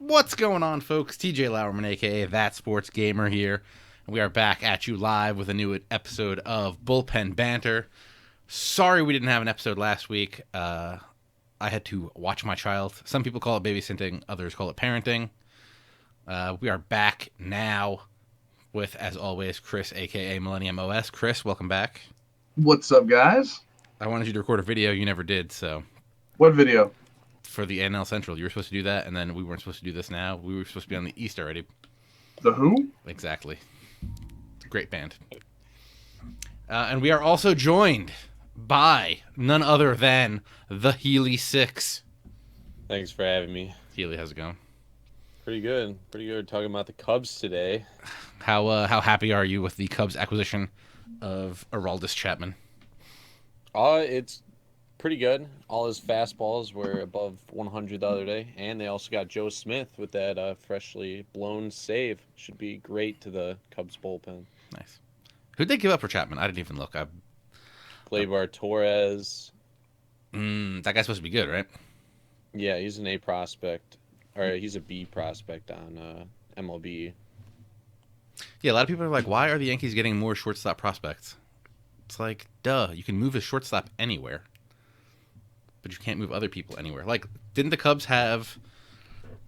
What's going on, folks? TJ Lauerman, aka ThatSportsGamer here, and we are back at you live with a new episode of Bullpen Banter. Sorry we didn't have an episode last week. I had to watch my child. Some people call it babysitting, others call it parenting. We are back now with, as always, Chris, aka Millennium OS. Chris, welcome back. What's up, guys? I wanted you to record a video, you never did, so. What video? For the NL Central. You were supposed to do that, and then we weren't supposed to do this now. We were supposed to be on the East already. The Who? Exactly. It's a great band. And we are also joined by none other than TheHealy6. Thanks for having me. Healy, how's it going? Pretty good. Pretty good. Talking about the Cubs today. How happy are you with the Cubs acquisition of Aroldis Chapman? It's pretty good. All his fastballs were above 100 the other day, and they also got Joe Smith with that freshly blown save. Should be great to the Cubs bullpen. Nice. Who'd they give up for Chapman? I didn't even look. Gleyber Torres. That guy's supposed to be good, right? Yeah, he's an A prospect, or he's a B prospect on MLB. Yeah, a lot of people are like, why are the Yankees getting more shortstop prospects? It's like, duh, you can move a shortstop anywhere. But you can't move other people anywhere. Like, didn't the Cubs have...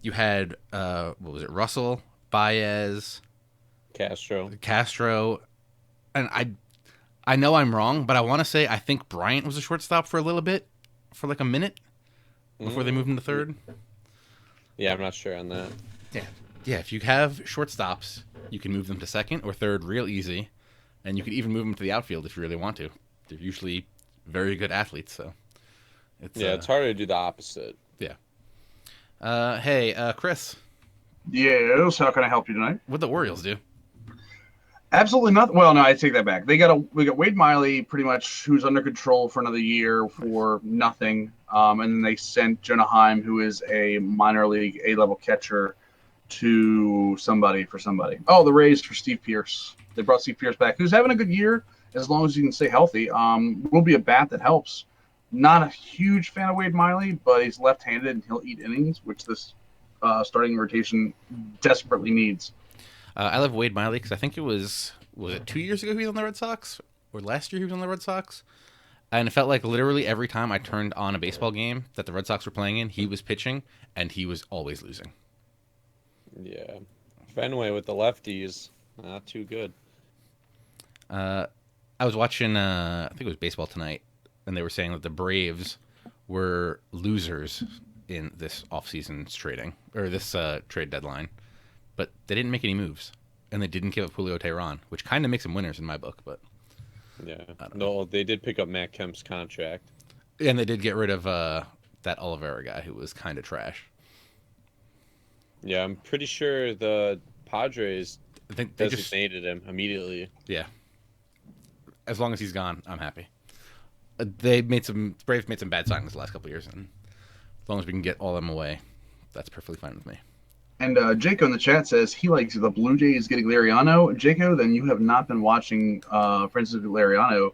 You had, what was it, Russell, Baez... Castro. And I know I'm wrong, but I want to say I think Bryant was a shortstop for a little bit. For like a minute. Before they moved into third. Yeah, I'm not sure on that. Yeah, if you have shortstops, you can move them to second or third real easy. And you can even move them to the outfield if you really want to. They're usually very good athletes, so... It's harder to do the opposite. Yeah. Hey, Chris. Yes, how can I help you tonight? What'd the Orioles do? Absolutely nothing. Well, no, I take that back. We got Wade Miley, pretty much, who's under control for another year for nothing. And then they sent Jonah Heim, who is a minor league A-level catcher, to somebody. Oh, the Rays for Steve Pearce. They brought Steve Pearce back, who's having a good year as long as you can stay healthy. Will be a bat that helps. Not a huge fan of Wade Miley, but he's left-handed and he'll eat innings, which this starting rotation desperately needs. I love Wade Miley because I think was it 2 years ago he was on the Red Sox? Or last year he was on the Red Sox? And it felt like literally every time I turned on a baseball game that the Red Sox were playing in, he was pitching, and he was always losing. Yeah. Fenway with the lefties, not too good. I was watching, I think it was Baseball Tonight, and they were saying that the Braves were losers in this offseason's trading, or this trade deadline. But they didn't make any moves, and they didn't give up Julio Teheran, which kind of makes them winners in my book. But yeah, no, they did pick up Matt Kemp's contract, and they did get rid of that Oliveira guy who was kind of trash. Yeah, I'm pretty sure the Padres I think they designated him immediately. Yeah, as long as he's gone, I'm happy. Braves made some bad signings the last couple of years, and as long as we can get all of them away, that's perfectly fine with me. And Jaco in the chat says he likes the Blue Jays getting Liriano. Jaco, then you have not been watching Francisco Liriano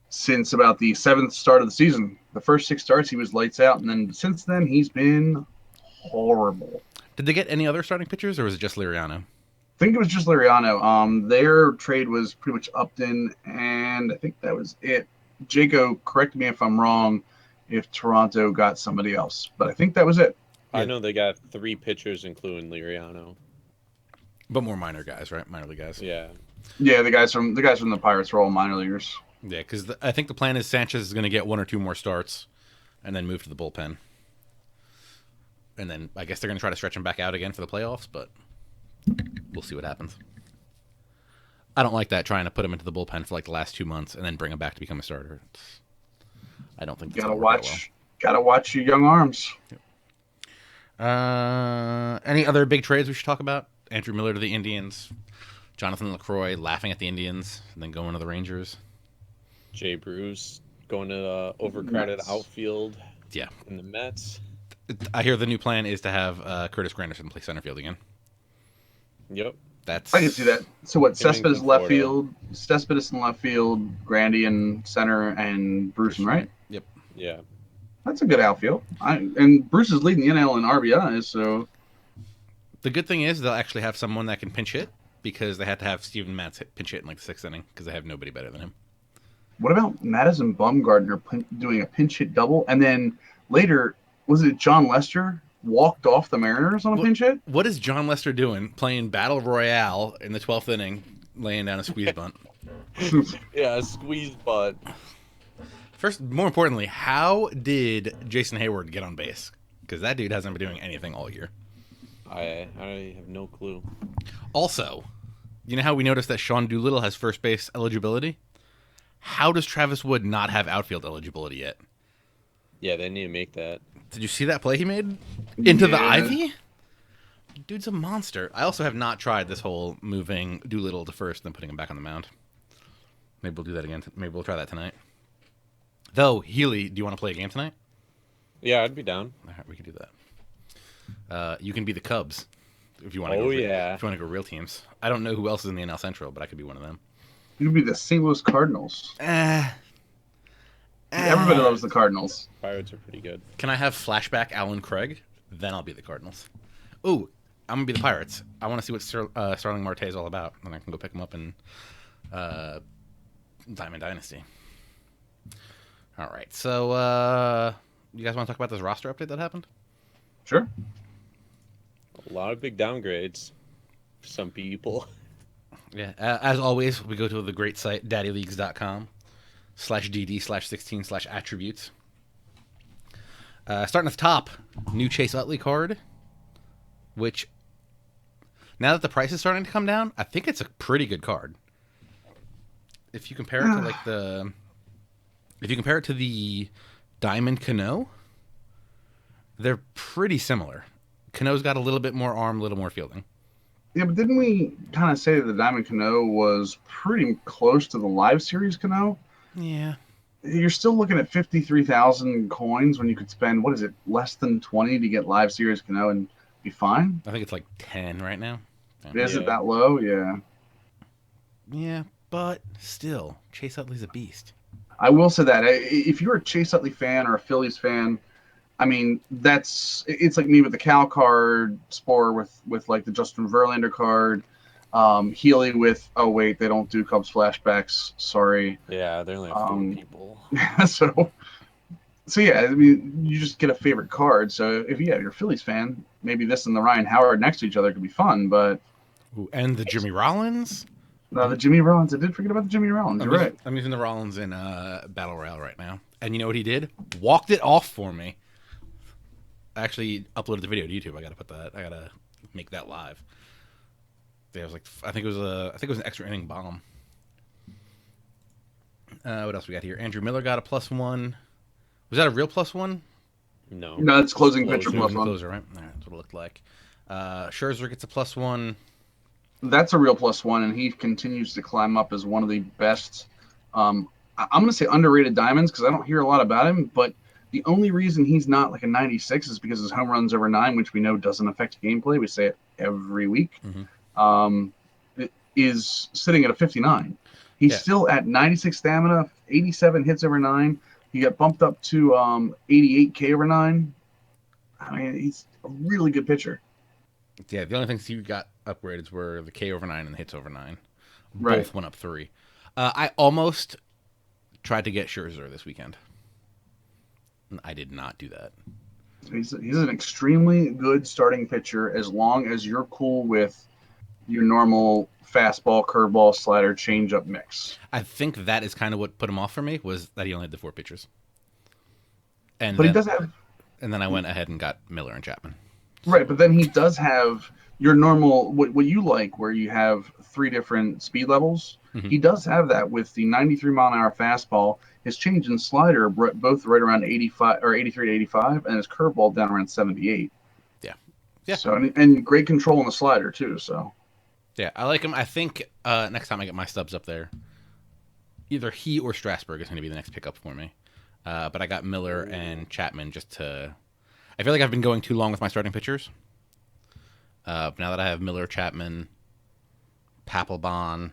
since about the seventh start of the season. The first 6 starts, he was lights out, and then since then, he's been horrible. Did they get any other starting pitchers, or was it just Liriano? I think it was just Liriano. Their trade was pretty much Upton, and I think that was it. Jaco, correct me if I'm wrong, if Toronto got somebody else, but I think that was it. I know they got 3 pitchers, including Liriano. But more minor guys, right? Minor league guys. Yeah. Yeah, the guys from the Pirates were all minor leaguers. Yeah, because I think the plan is Sanchez is going to get 1 or 2 more starts, and then move to the bullpen. And then I guess they're going to try to stretch him back out again for the playoffs, but we'll see what happens. I don't like that, trying to put him into the bullpen for like the last 2 months and then bring him back to become a starter. I don't think that's gotta watch your young arms. Yep. Any other big trades we should talk about? Andrew Miller to the Indians, Jonathan LaCroix laughing at the Indians, and then going to the Rangers. Jay Bruce going to the overcrowded outfield. Yeah. In the Mets. I hear the new plan is to have Curtis Granderson play center field again. Yep. I can see that. So what? Cespedes left field, Cespedes in left field, Grandy in center, and Bruce in right. Yep. Yeah. That's a good outfield. And Bruce is leading the NL in RBIs, so The good thing is they'll actually have someone that can pinch hit because they had to have Steven Matz pinch hit in like the 6th inning because they have nobody better than him. What about Madison Bumgarner doing a pinch hit double, and then later was it John Lester walked off the Mariners on a pinch hit? What is John Lester doing playing Battle Royale in the 12th inning, laying down a squeeze bunt? Yeah, a squeeze bunt. First, more importantly, how did Jason Hayward get on base? Because that dude hasn't been doing anything all year. I have no clue. Also, you know how we noticed that Sean Doolittle has first base eligibility? How does Travis Wood not have outfield eligibility yet? Yeah, they need to make that. Did you see that play he made? Into the ivy? Dude's a monster. I also have not tried this whole moving Doolittle to first and then putting him back on the mound. Maybe we'll do that again. Maybe we'll try that tonight. Though, Healy, do you want to play a game tonight? Yeah, I'd be down. All right, we can do that. You can be the Cubs if you want to. Oh, go yeah. If you want to go real teams. I don't know who else is in the NL Central, but I could be one of them. You could be the St. Louis Cardinals. Everybody loves the Cardinals. Pirates are pretty good. Can I have flashback Alan Craig? Then I'll be the Cardinals. Ooh, I'm going to be the Pirates. I want to see what Starling Marte is all about. Then I can go pick him up in Diamond Dynasty. All right. So, you guys want to talk about this roster update that happened? Sure. A lot of big downgrades for some people. Yeah. As always, we go to the great site, daddyleagues.com/DD/16/attributes. Starting at the top, new Chase Utley card, which now that the price is starting to come down, I think it's a pretty good card. If you compare it to like the Diamond Cano, they're pretty similar. Cano's got a little bit more arm, a little more fielding. Yeah, but didn't we kind of say that the Diamond Cano was pretty close to the live series Cano? Yeah. You're still looking at 53,000 coins when you could spend, what is it, less than 20 to get live series Cano and be fine? I think it's like 10 right now. Is it that low? Yeah. Yeah, but still, Chase Utley's a beast. I will say that. If you're a Chase Utley fan or a Phillies fan, I mean, it's like me with the Cal card, Spore with like the Justin Verlander card, Healy with, oh wait, they don't do Cubs flashbacks, sorry. Yeah, they only have 4 people. So yeah, I mean, you just get a favorite card. So if you're a Phillies fan, maybe this and the Ryan Howard next to each other could be fun, but... Ooh, and the Jimmy Rollins? No, the Jimmy Rollins. I did forget about the Jimmy Rollins. You're right. I'm using the Rollins in Battle Royale right now. And you know what he did? Walked it off for me. I actually uploaded the video to YouTube. I gotta make that live. Yeah, it was like, I think it was an extra inning bomb. What else we got here? Andrew Miller got a +1. Was that a real +1? No, it's closing pitcher +1. Closer, right? That's what it looked like. Scherzer gets a +1. That's a real +1, and he continues to climb up as one of the best. I'm going to say underrated diamonds because I don't hear a lot about him, but the only reason he's not like a 96 is because his home runs over 9, which we know doesn't affect gameplay. We say it every week. It is sitting at a 59. He's still at 96 stamina, 87 hits over 9. He got bumped up to 88 K over 9. I mean, he's a really good pitcher. Yeah, the only things he got upgraded were the K over 9 and the hits over 9. Right. Both went up 3. I almost tried to get Scherzer this weekend. I did not do that. He's an extremely good starting pitcher as long as you're cool with your normal fastball, curveball, slider, changeup mix. I think that is kind of what put him off for me, was that he only had the 4 pitchers. But he does have... And then I went ahead and got Miller and Chapman. Right, but then he does have your normal, what you like, where you have 3 different speed levels. Mm-hmm. He does have that with the 93-mile-an-hour fastball. His change in slider, both right around 85 or 83 to 85, and his curveball down around 78. Yeah. So and great control on the slider too. So. Yeah, I like him. I think next time I get my stubs up there, either he or Strasburg is going to be the next pickup for me. But I got Miller and Chapman just to... I feel like I've been going too long with my starting pitchers. Now that I have Miller, Chapman, Papelbon,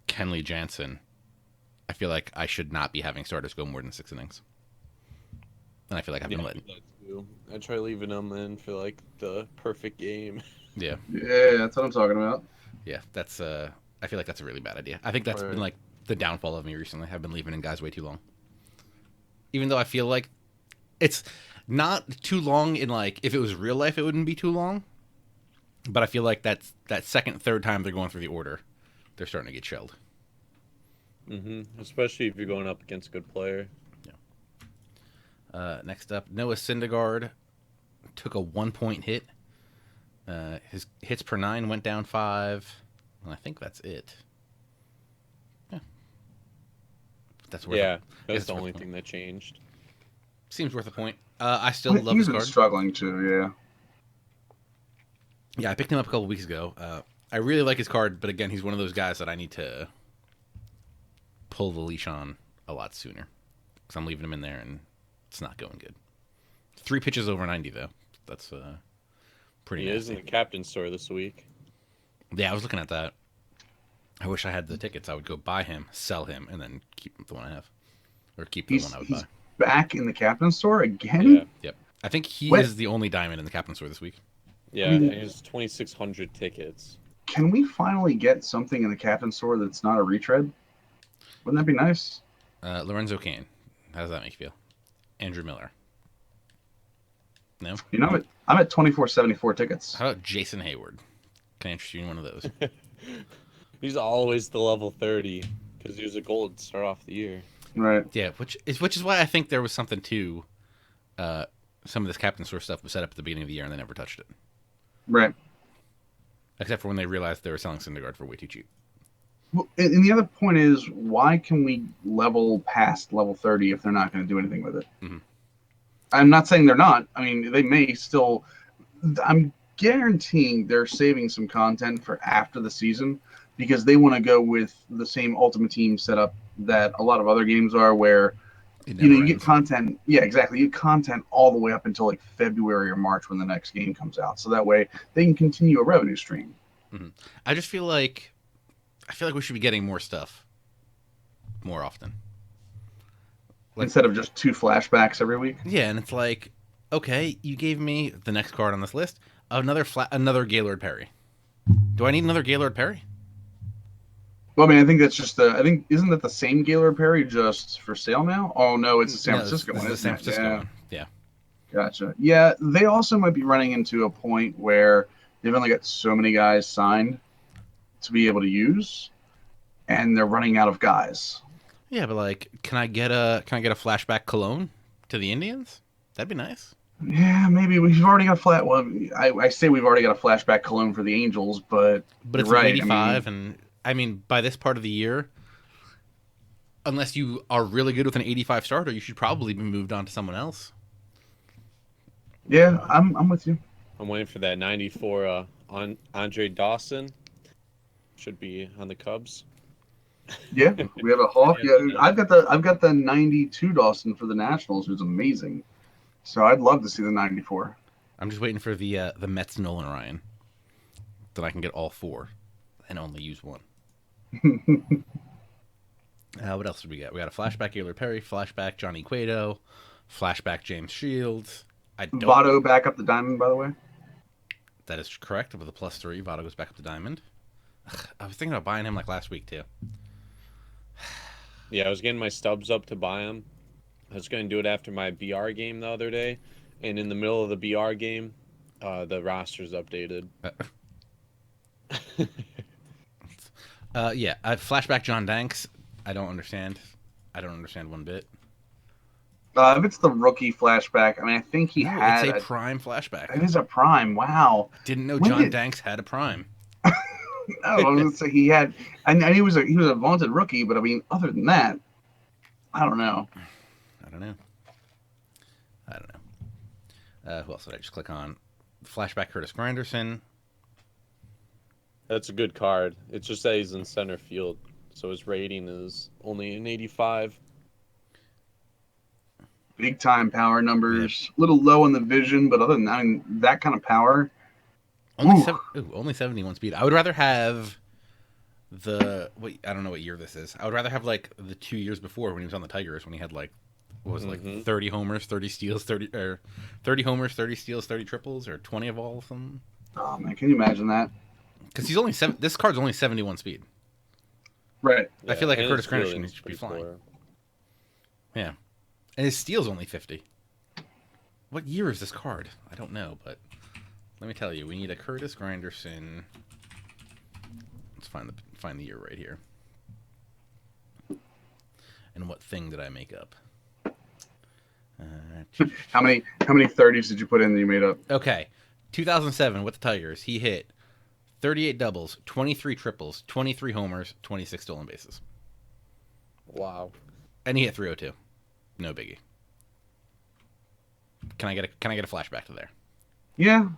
Kenley Jansen, I feel like I should not be having starters go more than 6 innings. And I feel like I've been letting... too. I try leaving them in for like the perfect game. Yeah. Yeah, that's what I'm talking about. Yeah, that's I feel like that's a really bad idea. I think that's been like the downfall of me recently. I've been leaving in guys way too long. Even though I feel like it's not too long in like if it was real life it wouldn't be too long. But I feel like that second, third time they're going through the order, they're starting to get shelled. Especially if you're going up against a good player. Yeah. Next up, Noah Syndergaard took a 1-point hit. His hits per 9 went down 5. And I think that's it. Yeah. That's that's the only thing that changed. Seems worth a point. I still love He's his been card. struggling too, yeah. Yeah, I picked him up a couple weeks ago. I really like his card, but again, he's one of those guys that I need to pull the leash on a lot sooner. Because I'm leaving him in there, and it's not going good. 3 pitches over 90, though. That's pretty He nasty. is in the captain's store this week. Yeah, I was looking at that. I wish I had the tickets. I would go buy him, sell him, and then keep the one I have. Or keep the one I would buy. Back in the captain's store again? Yeah. Yep. I think he What? is the only diamond in the captain's store this week. Yeah, and there's 2,600 tickets. Can we finally get something in the captain's store that's not a retread? Wouldn't that be nice? Lorenzo Cain. How does that make you feel? Andrew Miller. No? You know, I'm at 2474 tickets. How about Jason Hayward? Can I interest you in one of those? He's always the level 30 because he was a gold to start off the year. Right. Yeah, which is why I think there was something to some of this captain store stuff was set up at the beginning of the year and they never touched it. Right. Except for when they realized they were selling Syndergaard for way too cheap. Well, and the other point is, why can we level past level 30 if they're not going to do anything with it? Mm-hmm. I'm not saying they're not. I mean, they may still. I'm guaranteeing they're saving some content for after the season because they want to go with the same Ultimate Team setup that a lot of other games are, where you get content. Yeah, exactly. You get content all the way up until like February or March when the next game comes out, so that way they can continue a revenue stream. Mm-hmm. I just feel like we should be getting more stuff more often. Instead of just 2 flashbacks every week. Yeah, and it's like, okay, you gave me the next card on this list, another Gaylord Perry. Do I need another Gaylord Perry? Well, I mean, I think that's just isn't that the same Gaylord Perry just for sale now? Oh no, it's the San Francisco one. It's the San Francisco one. Yeah. Gotcha. Yeah, they also might be running into a point where they've only got so many guys signed to be able to use, and they're running out of guys. Yeah, but like, can I get a flashback Cologne to the Indians? That'd be nice. Yeah, maybe we've already got I say we've already got a flashback Cologne for the Angels, but it's right. 85, and I mean, by this part of the year, unless you are really good with an 85 starter, you should probably be moved on to someone else. Yeah, I'm with you. I'm waiting for that 94 on Andre Dawson. Should be on the Cubs. Yeah, we have a Hawk. Yeah, I've got the 92 Dawson for the Nationals, who's amazing. So I'd love to see the 94. I'm just waiting for the Mets Nolan Ryan. Then I can get all 4 and only use 1. What else did we get? We got a flashback Gaylord Perry, flashback Johnny Cueto, flashback James Shields. Votto back up the diamond, by the way. That is correct. With a +3, Votto goes back up to diamond. I was thinking about buying him like last week too. Yeah, I was getting my stubs up to buy him. I was going to do it after my BR game the other day, and in the middle of the BR game, the roster's updated. Yeah, flashback John Danks. I don't understand one bit. If it's the rookie flashback, I mean, I think it's a prime flashback. It is a prime. Wow. Didn't know John Danks had a prime. No, I was gonna say he had. I knew he was a vaunted rookie, but I mean, other than that, I don't know. Who else did I just click on? Flashback Curtis Granderson. That's a good card. It's just that he's in center field, so his rating is only an 85. Big time power numbers. A little low in the vision, but other than that, I mean, that kind of power. Only 71 speed. I would rather have I don't know what year this is. I would rather have like the 2 years before when he was on the Tigers when he had like what was it, like 30 homers, 30 steals, 30 homers, 30 steals, 30 triples, or 20 of all of them. Oh man, can you imagine that? Because he's only this card's only 71 speed. Right. I feel like a Curtis really Granderson should be flying. poor. Yeah, and his steal's only 50. What year is this card? I don't know, but let me tell you, we need a Curtis Granderson. Let's find the year right here. And what thing did I make up? How many 30s did you put in that you made up? Okay, 2007 with the Tigers, he hit 38 doubles, 23 triples, 23 homers, 26 stolen bases. Wow. And he hit 302. No biggie. Can I get a flashback to there? Yeah,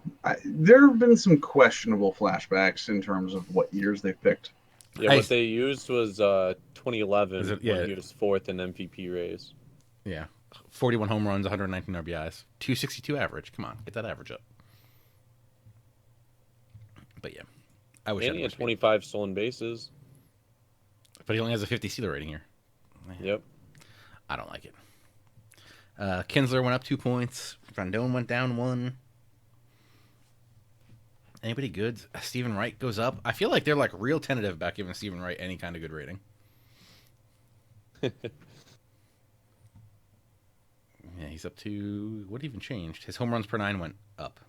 there have been some questionable flashbacks in terms of what years they picked. Yeah, what they used was 2011 when he was 4th in MVP race. Yeah. 41 home runs, 119 RBIs, 262 average. Come on, get that average up. But yeah, I wish. And he had 25 stolen bases. But he only has a 50 stealer rating here. Yep. I don't like it. Kinsler went up 2 points. Rondon went down 1. Anybody good? Stephen Wright goes up. I feel like they're like real tentative about giving Stephen Wright any kind of good rating. Yeah, he's up to... What even changed? His home runs per 9 went up.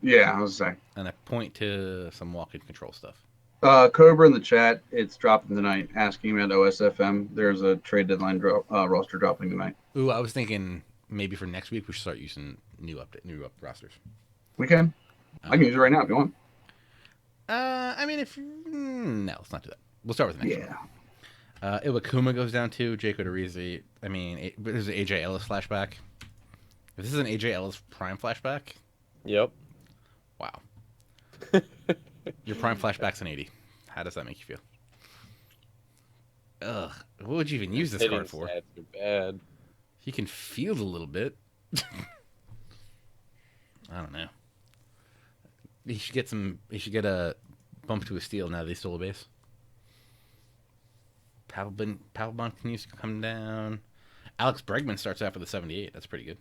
Yeah, I was saying. And a point to some walk-in control stuff. Cobra in the chat, it's dropping tonight, asking about OSFM. There's a trade deadline roster dropping tonight. Ooh, I was thinking maybe for next week we should start using new rosters. We can. I can use it right now if you want. I mean, no, let's not do that. We'll start with the next one. Iwakuma goes down to Jake Odorizzi. I mean, there's an AJ Ellis flashback. If this is an AJ Ellis prime flashback, Yep. wow. Your prime flashback's an 80. How does that make you feel? Ugh. What would you even use this card for? Stats are bad. He can field a little bit. I don't know. He should get a bump to a steal now that he stole a base. Papelbon continues to come down. Alex Bregman starts out with a 78. That's pretty good.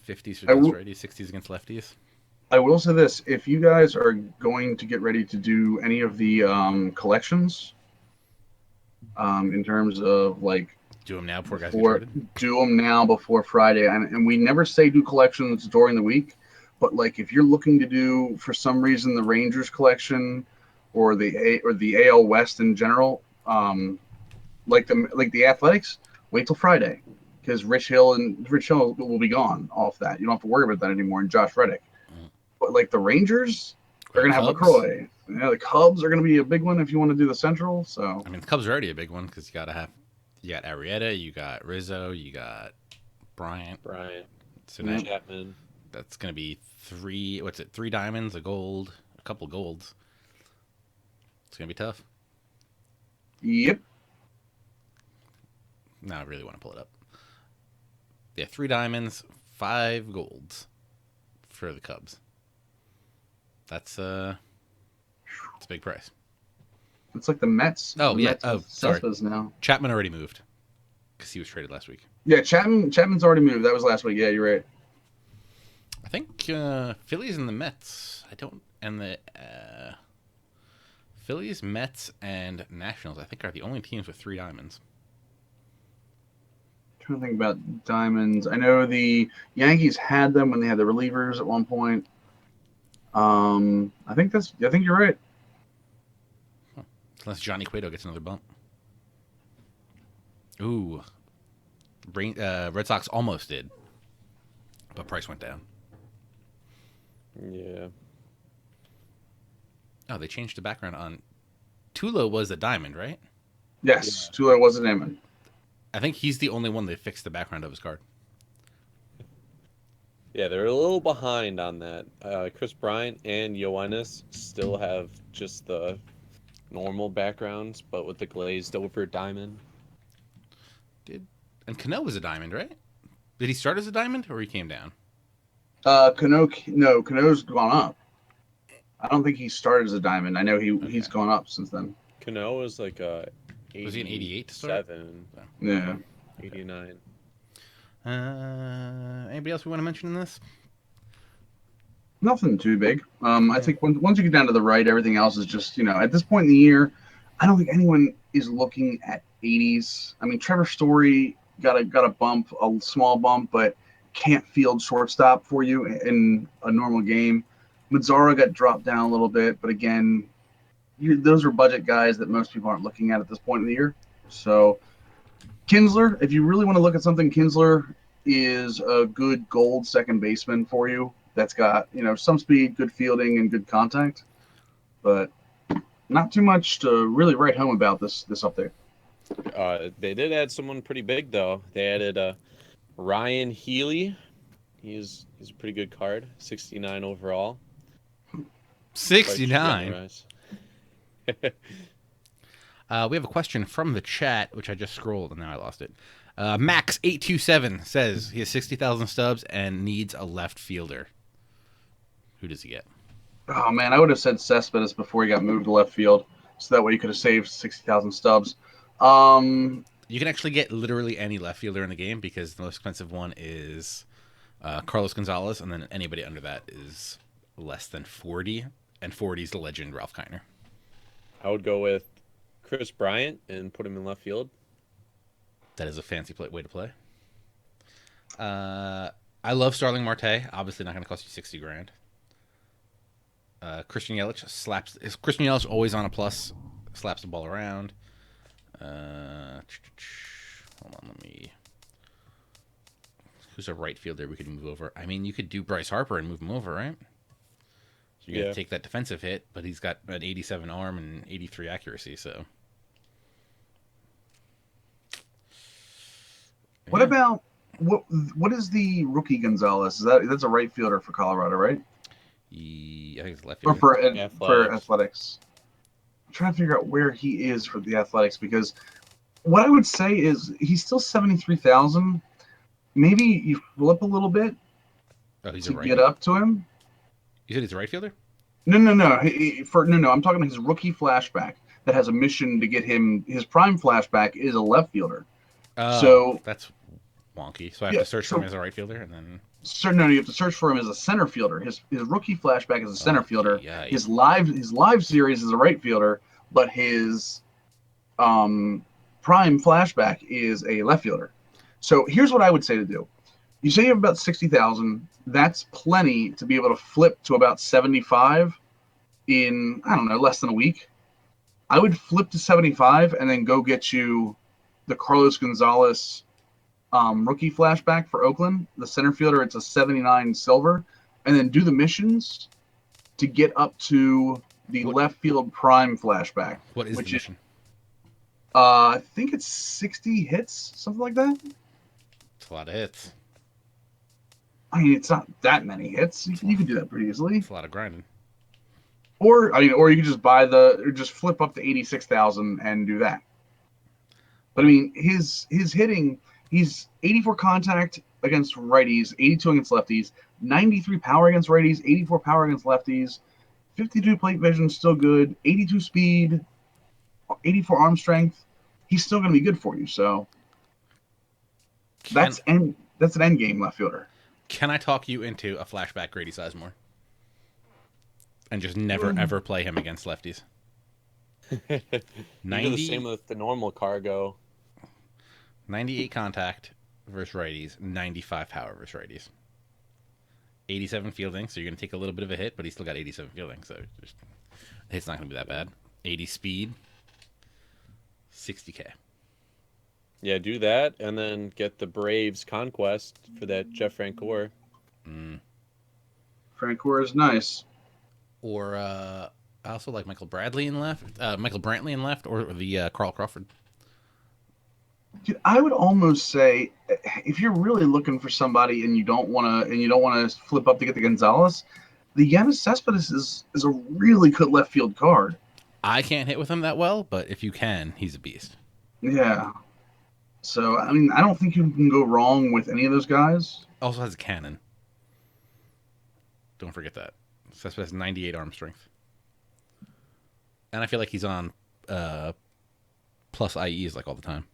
50s against righties, 60s against lefties. I will say this: if you guys are going to get ready to do any of the collections, in terms of like do them now before guys get traded. Do them now before Friday, and we never say do collections during the week, but like if you're looking to do for some reason the Rangers collection or the AL West in general, like the Athletics, wait till Friday because Rich Hill will be gone off that. You don't have to worry about that anymore. And Josh Reddick. But like the Rangers, they're gonna have LaCroix. Yeah, the Cubs are gonna be a big one if you want to do the Central. So I mean, the Cubs are already a big one because you got Arrieta, you got Rizzo, you got Bryant, so now Chapman. That's gonna be 3 diamonds, a gold, a couple golds. It's gonna be tough. Yep. Now I really want to pull it up. Yeah, 3 diamonds, 5 golds for the Cubs. That's a big price. It's like the Mets. Oh, yeah. Mets Sorry. Now. Chapman already moved because he was traded last week. Yeah, Chapman's already moved. That was last week. Yeah, you're right. I think Phillies and the Mets. The Phillies, Mets, and Nationals, I think, are the only teams with 3 diamonds. I'm trying to think about diamonds. I know the Yankees had them when they had the relievers at one point. I think you're right. Unless Johnny Cueto gets another bump. Ooh. Red Sox almost did. But price went down. Yeah. Oh, they changed the background on... Tulo was a diamond, right? Yes, yeah. Tulo was a diamond. I think he's the only one that fixed the background of his card. Yeah, they're a little behind on that. Chris Bryant and Yoenis still have just the normal backgrounds, but with the glazed over diamond. And Cano was a diamond, right? Did he start as a diamond or he came down? Cano's gone up. I don't think he started as a diamond. I know he's gone up since then. Cano is like a Was he an 88 to start? 87, Yeah. 89. Anybody else we want to mention in this? Nothing too big. I think once you get down to the right, everything else is just, at this point in the year, I don't think anyone is looking at 80s. I mean, Trevor Story got a bump, a small bump, but can't field shortstop for you in a normal game. Mazzara got dropped down a little bit, but again, those are budget guys that most people aren't looking at this point in the year. So Kinsler, if you really want to look at something, Kinsler is a good gold second baseman for you. That's got some speed, good fielding, and good contact, but not too much to really write home about this update. They did add someone pretty big though. They added Ryan Healy. He's a pretty good card, 69 overall. 69. We have a question from the chat, which I just scrolled and now I lost it. Max827 says he has 60,000 stubs and needs a left fielder. Who does he get? Oh man, I would have said Cespedes before he got moved to left field, so that way you could have saved 60,000 stubs. You can actually get literally any left fielder in the game because the most expensive one is Carlos Gonzalez, and then anybody under that is less than 40, and 40 is the legend Ralph Kiner. I would go with Chris Bryant and put him in left field. That is a fancy way to play. I love Starling Marte. Obviously not going to cost you 60 grand. Christian Yelich slaps. Is Christian Yelich always on a plus? Slaps the ball around. Hold on, let me. Who's a right fielder we could move over? I mean, you could do Bryce Harper and move him over, right? So you're gonna take that defensive hit, but he's got an 87 arm and 83 accuracy. So. What about what is the rookie Gonzalez? That's a right fielder for Colorado, right? I think it's left Or fielder. for Athletics. I'm trying to figure out where he is for the Athletics because what I would say is he's still 73,000. Maybe you flip a little bit to get up to him. You said he's a right fielder? No. I'm talking about his rookie flashback that has a mission to get him. His prime flashback is a left fielder. So that's wonky. So I have to search for him as a right fielder, and then. No, you have to search for him as a center fielder. His rookie flashback is a center fielder. Yeah. His live series is a right fielder, but his prime flashback is a left fielder. So here's what I would say to do. You say you have about 60,000. That's plenty to be able to flip to about 75 in, I don't know, less than a week. I would flip to 75 and then go get you the Carlos Gonzalez rookie flashback for Oakland. The center fielder, it's a 79 silver. And then do the missions to get up to the left field prime flashback. What is the mission? I think it's 60 hits, something like that. It's a lot of hits. I mean, it's not that many hits. You can do that pretty easily. It's a lot of grinding. Or you can just just flip up to 86,000 and do that. But I mean, his hitting, he's 84 contact against righties, 82 against lefties, 93 power against righties, 84 power against lefties, 52 plate vision, still good, 82 speed, 84 arm strength. He's still going to be good for you. So that's an end game left fielder. Can I talk you into a flashback Grady Sizemore? And just never, ever play him against lefties. 90, the same with the normal cargo. 98 contact versus righties, 95 power versus righties. 87 fielding, so you're going to take a little bit of a hit, but he's still got 87 fielding, so the hit's not going to be that bad. 80 speed, 60K. Yeah, do that, and then get the Braves Conquest for that Jeff Francoeur. Francoeur is nice. Or I also like Michael Brantley in left, or the Carl Crawford. Dude, I would almost say if you're really looking for somebody and you don't want to flip up to get the Gonzalez, the Yannis Cespedes is a really good left field card. I can't hit with him that well, but if you can, he's a beast. Yeah. So I mean, I don't think you can go wrong with any of those guys. Also has a cannon. Don't forget that. Cespedes has 98 arm strength. And I feel like he's on plus IEs like all the time.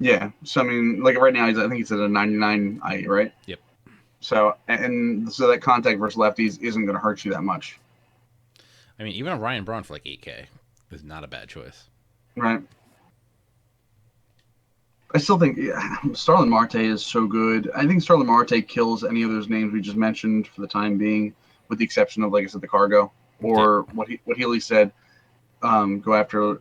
Yeah. So I mean, like right now, I think he's at a 99 IE, right? Yep. So so that contact versus lefties isn't going to hurt you that much. I mean, even a Ryan Braun for like 8K is not a bad choice. Right. I still think Starlin Marte is so good. I think Starlin Marte kills any of those names we just mentioned for the time being, with the exception of, like I said, the Cargo or what Healy said. Go after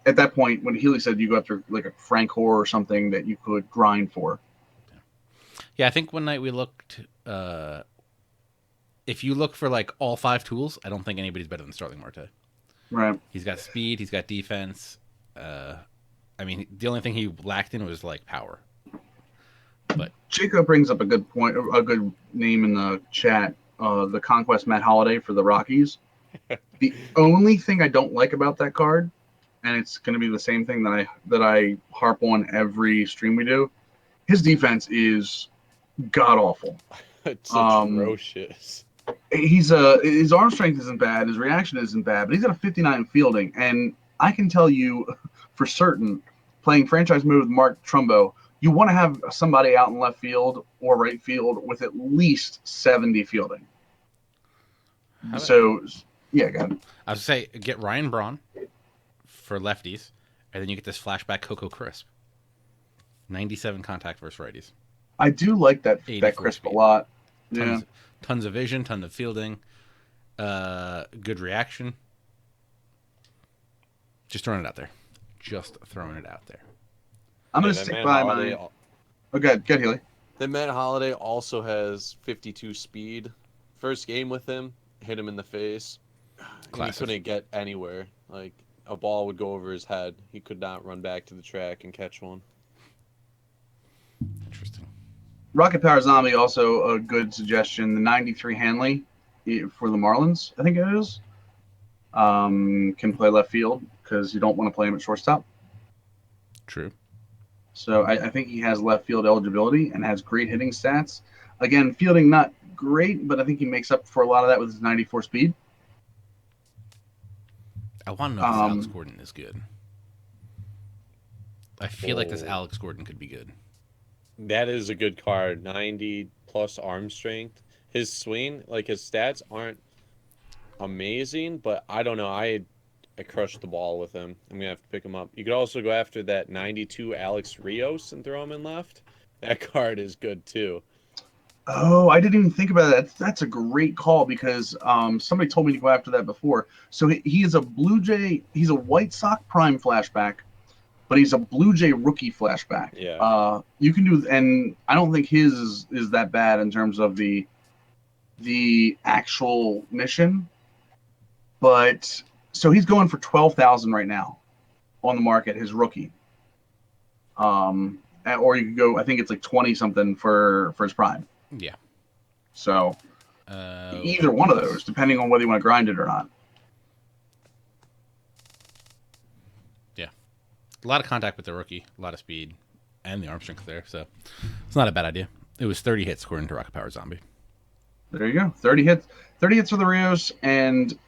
at that point when Healy said you go after like a Frank Hoare or something that you could grind for. Yeah, I think one night we looked. If you look for like all 5 tools, I don't think anybody's better than Starling Marte. Right. He's got speed. He's got defense. I mean, the only thing he lacked in was like power. But Jacob brings up a good point, a good name in the chat. The Conquest Matt Holliday for the Rockies. The only thing I don't like about that card, and it's going to be the same thing that I harp on every stream we do. His defense is god awful. It's atrocious. His arm strength isn't bad, his reaction isn't bad, but he's got a 59 fielding, and I can tell you for certain, playing franchise mode with Mark Trumbo, you want to have somebody out in left field or right field with at least 70 fielding. So, yeah, go ahead. I would say get Ryan Braun for lefties, and then you get this flashback Coco Crisp. 97 contact versus righties. I do like that Crisp speed. A lot. Tons of vision, tons of fielding, good reaction. Just throwing it out there. I'm going to stick by my... Oh, good, Healy. Then Matt Holliday also has 52 speed. First game with him, hit him in the face. He couldn't get anywhere. Like, a ball would go over his head. He could not run back to the track and catch one. Interesting. Rocket Power Zombie, also a good suggestion. The 93 Hanley for the Marlins, I think it is, can play left field because you don't want to play him at shortstop. True. So I think he has left field eligibility and has great hitting stats. Again, fielding not great, but I think he makes up for a lot of that with his 94 speed. I want to know if Alex Gordon is good. I feel like this Alex Gordon could be good. That is a good card. 90 plus arm strength. His swing, like his stats aren't amazing, but I don't know. I crushed the ball with him. I'm going to have to pick him up. You could also go after that 92 Alex Rios and throw him in left. That card is good too. Oh, I didn't even think about that. That's a great call because somebody told me to go after that before. So he is a Blue Jay. He's a White Sox prime flashback, but he's a Blue Jay rookie flashback. Yeah. You can do, and I don't think his is that bad in terms of the actual mission. But so he's going for 12,000 right now on the market. His rookie. Or you could go. I think it's like 20 something for his prime. Yeah. So either one of those, depending on whether you want to grind it or not. Yeah. A lot of contact with the rookie, a lot of speed, and the arm strength there. So it's not a bad idea. It was 30 hits according to Rocket Power Zombie. There you go. 30 hits for the Rios and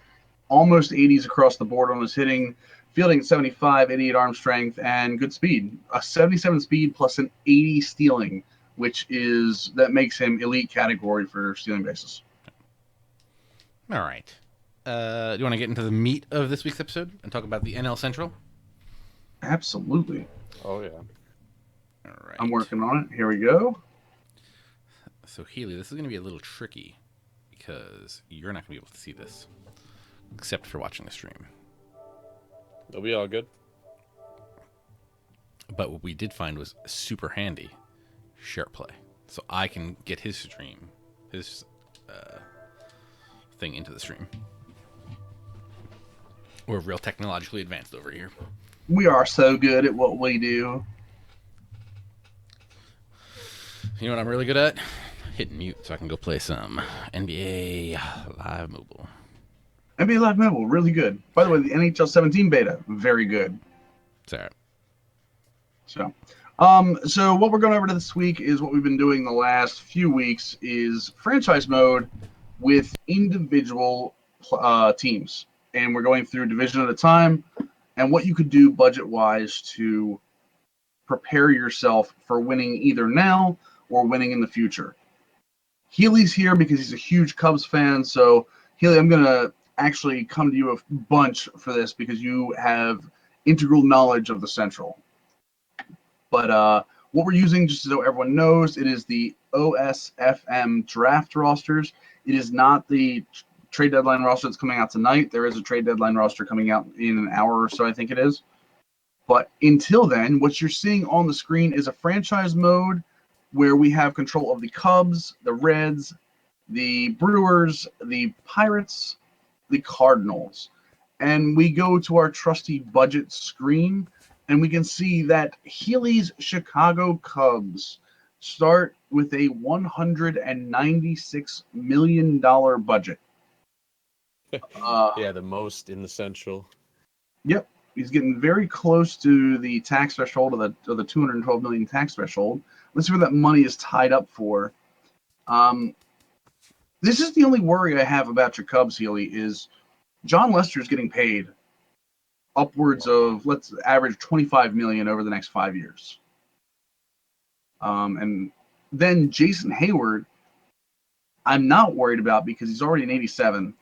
almost 80s across the board on his hitting. Fielding at 75, 88 arm strength, and good speed. A 77 speed plus an 80 stealing, that makes him elite category for stealing bases. All right. Do you want to get into the meat of this week's episode and talk about the NL Central? Absolutely. Oh, yeah. All right. I'm working on it. Here we go. So, Healy, this is going to be a little tricky because you're not going to be able to see this except for watching the stream. They'll be all good. But what we did find was super handy share play. So I can get his stream, his thing into the stream. We're real technologically advanced over here. We are so good at what we do. You know what I'm really good at? Hitting mute so I can go play some NBA Live Mobile. NBA Live Mobile, really good. By the way, the NHL 17 beta, very good. It's all right. So what we're going over to this week is what we've been doing the last few weeks is franchise mode with individual teams. And we're going through division at a time. and what you could do budget-wise to prepare yourself for winning either now or winning in the future. Healy's here because he's a huge Cubs fan, so Healy, I'm going to actually come to you a bunch for this because you have integral knowledge of the Central. But what we're using, just so everyone knows, it is the OSFM draft rosters. It is not the trade deadline roster that's coming out tonight. There is a trade deadline roster coming out in an hour or so, I think it is. But until then, what you're seeing on the screen is a franchise mode where we have control of the Cubs, the Reds, the Brewers, the Pirates, the Cardinals. And we go to our trusty budget screen, and we can see that Healy's Chicago Cubs start with a $196 million budget. Yeah, the most in the Central. Yep. He's getting very close to the tax threshold of the 212 million tax threshold. Let's see where that money is tied up for. This is the only worry I have about your Cubs, Healy, is John Lester's getting paid upwards of, let's average 25 million over the next 5 years. And then Jason Hayward, I'm not worried about because he's already an 87.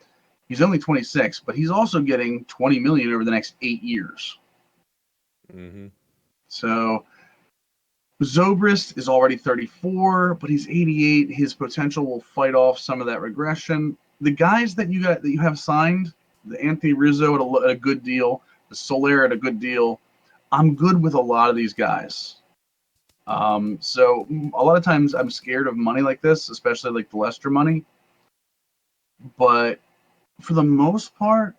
He's only 26, but he's also getting 20 million over the next 8 years. Mm-hmm. So Zobrist is already 34, but he's 88. His potential will fight off some of that regression. The guys that you have signed, the Anthony Rizzo at a good deal, the Soler at a good deal. I'm good with a lot of these guys. So a lot of times I'm scared of money like this, especially like the Lester money. But for the most part,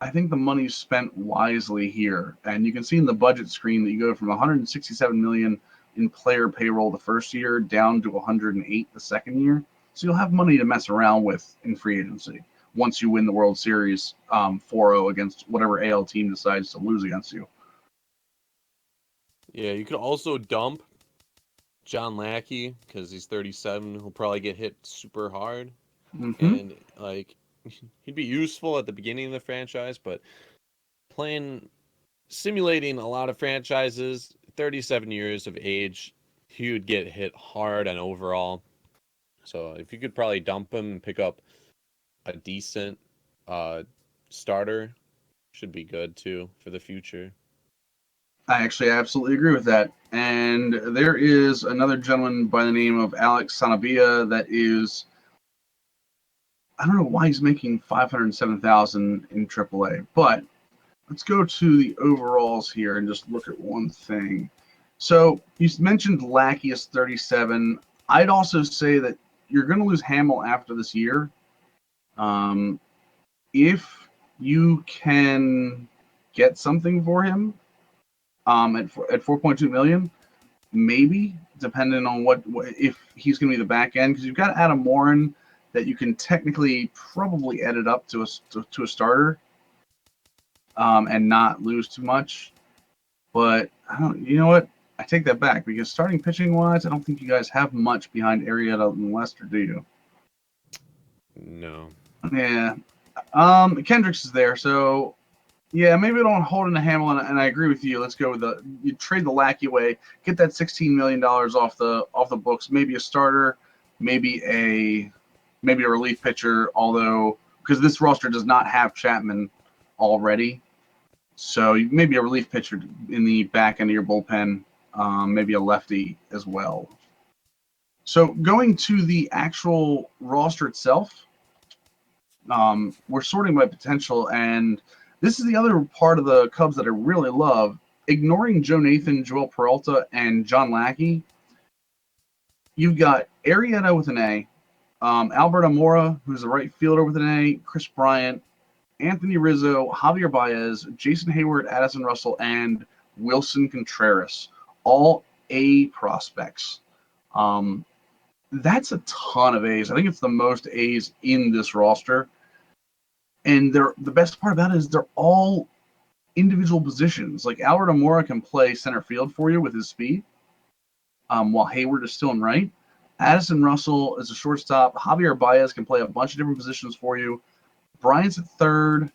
I think the money's spent wisely here. And you can see in the budget screen that you go from 167 million in player payroll the first year down to 108 the second year. So you'll have money to mess around with in free agency once you win the World Series 4-0 against whatever AL team decides to lose against you. Yeah, you could also dump John Lackey because he's 37. He'll probably get hit super hard. Mm-hmm. And, like, he'd be useful at the beginning of the franchise, but simulating a lot of franchises, 37 years of age, he would get hit hard and overall. So if you could probably dump him and pick up a decent starter, should be good too for the future. I actually absolutely agree with that. And there is another gentleman by the name of Alex Sanabia that is, I don't know why he's making $507,000 in AAA, but let's go to the overalls here and just look at one thing. So you mentioned Lackey is 37. I'd also say that you're going to lose Hamill after this year. If you can get something for him at 4.2 million, maybe, depending on what if he's going to be the back end, because you've got Adam Morin that you can technically probably edit up to a starter and not lose too much. But you know what? I take that back because starting pitching wise, I don't think you guys have much behind Arrieta and Lester, do you? No. Yeah. Kendricks is there, so yeah, maybe we don't hold in a Hamill, and I agree with you. Let's go with you trade the Lackey away, get that $16 million off the books, maybe a starter, maybe a relief pitcher, although because this roster does not have Chapman already. So maybe a relief pitcher in the back end of your bullpen, maybe a lefty as well. So going to the actual roster itself, we're sorting by potential, and this is the other part of the Cubs that I really love. Ignoring Joe Nathan, Joel Peralta, and John Lackey, you've got Arrieta with an A, Albert Amora, who's a right fielder with an A, Chris Bryant, Anthony Rizzo, Javier Baez, Jason Hayward, Addison Russell, and Wilson Contreras, all A prospects. That's a ton of A's. I think it's the most A's in this roster. And the best part about it is they're all individual positions. Like Albert Amora can play center field for you with his speed, while Hayward is still in right. Addison Russell is a shortstop. Javier Baez can play a bunch of different positions for you. Bryant's at third.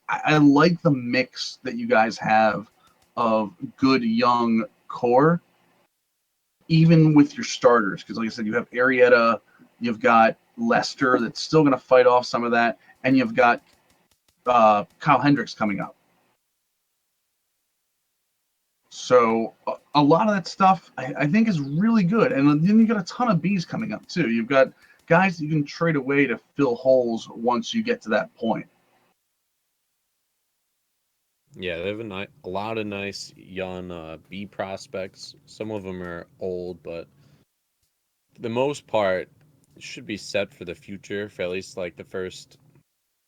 I like the mix that you guys have of good young core, even with your starters. Because, like I said, you have Arrieta, you've got Lester that's still going to fight off some of that, and you've got Kyle Hendricks coming up. So a lot of that stuff I think is really good. And then you got a ton of Bs coming up too. You've got guys you can trade away to fill holes once you get to that point. Yeah, they have a lot of nice young B prospects. Some of them are old, but for the most part, should be set for the future for at least like the first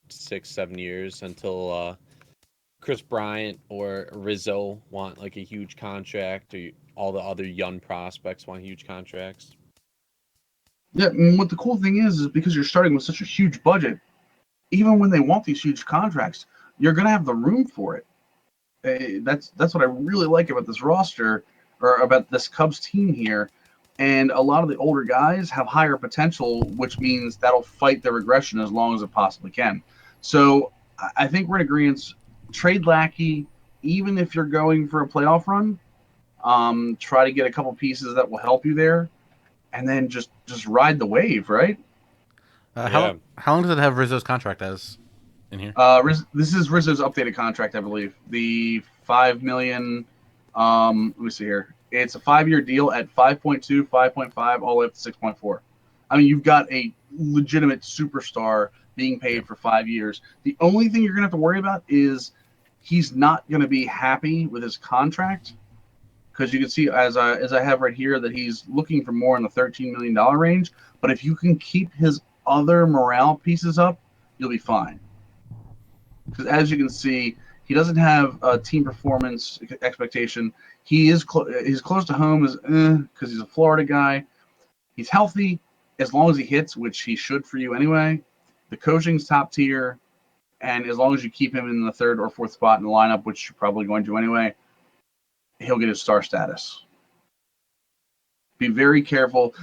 6, 7 years until Chris Bryant or Rizzo want like a huge contract, or all the other young prospects want huge contracts. Yeah, and what the cool thing is because you're starting with such a huge budget, even when they want these huge contracts, you're going to have the room for it. That's what I really like about this roster, or about this Cubs team here. And a lot of the older guys have higher potential, which means that'll fight the regression as long as it possibly can. So I think we're in agreement. Trade Lackey, even if you're going for a playoff run, try to get a couple pieces that will help you there, and then just ride the wave, right? Yeah. How long does it have Rizzo's contract as in here? This is Rizzo's updated contract, I believe. The $5 million. Let me see here. It's a 5-year deal at 5.2, 5.5, all the way up to 6.4. I mean, you've got a legitimate superstar being paid for 5 years. The only thing you're going to have to worry about is he's not going to be happy with his contract, because you can see, as I have right here, that he's looking for more in the $13 million range. But if you can keep his other morale pieces up, you'll be fine. Because as you can see, he doesn't have a team performance expectation. He is he's close to home because he's a Florida guy. He's healthy as long as he hits, which he should for you anyway. The coaching's top tier, and as long as you keep him in the 3rd or 4th spot in the lineup, which you're probably going to anyway, he'll get his star status. Be very careful.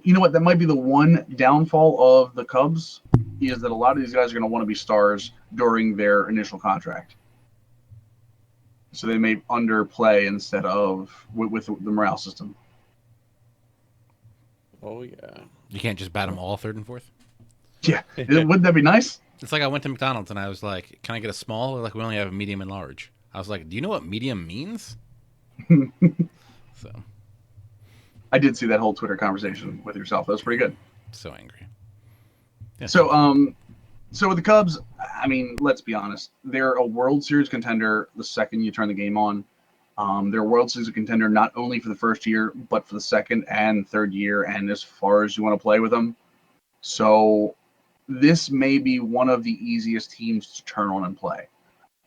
You know what? That might be the one downfall of the Cubs, is that a lot of these guys are going to want to be stars during their initial contract. So they may underplay instead of with the morale system. Oh yeah. You can't just bat them all 3rd and 4th? Yeah. Wouldn't that be nice? It's like I went to McDonald's and I was like, can I get a small? They're like, we only have a medium and large. I was like, do you know what medium means? So I did see that whole Twitter conversation with yourself. That was pretty good. so angry. Yeah, So with the Cubs, I mean, let's be honest. They're a World Series contender the second you turn the game on. They're a World Series contender not only for the first year, but for the 2nd and 3rd year, and as far as you want to play with them. So this may be one of the easiest teams to turn on and play.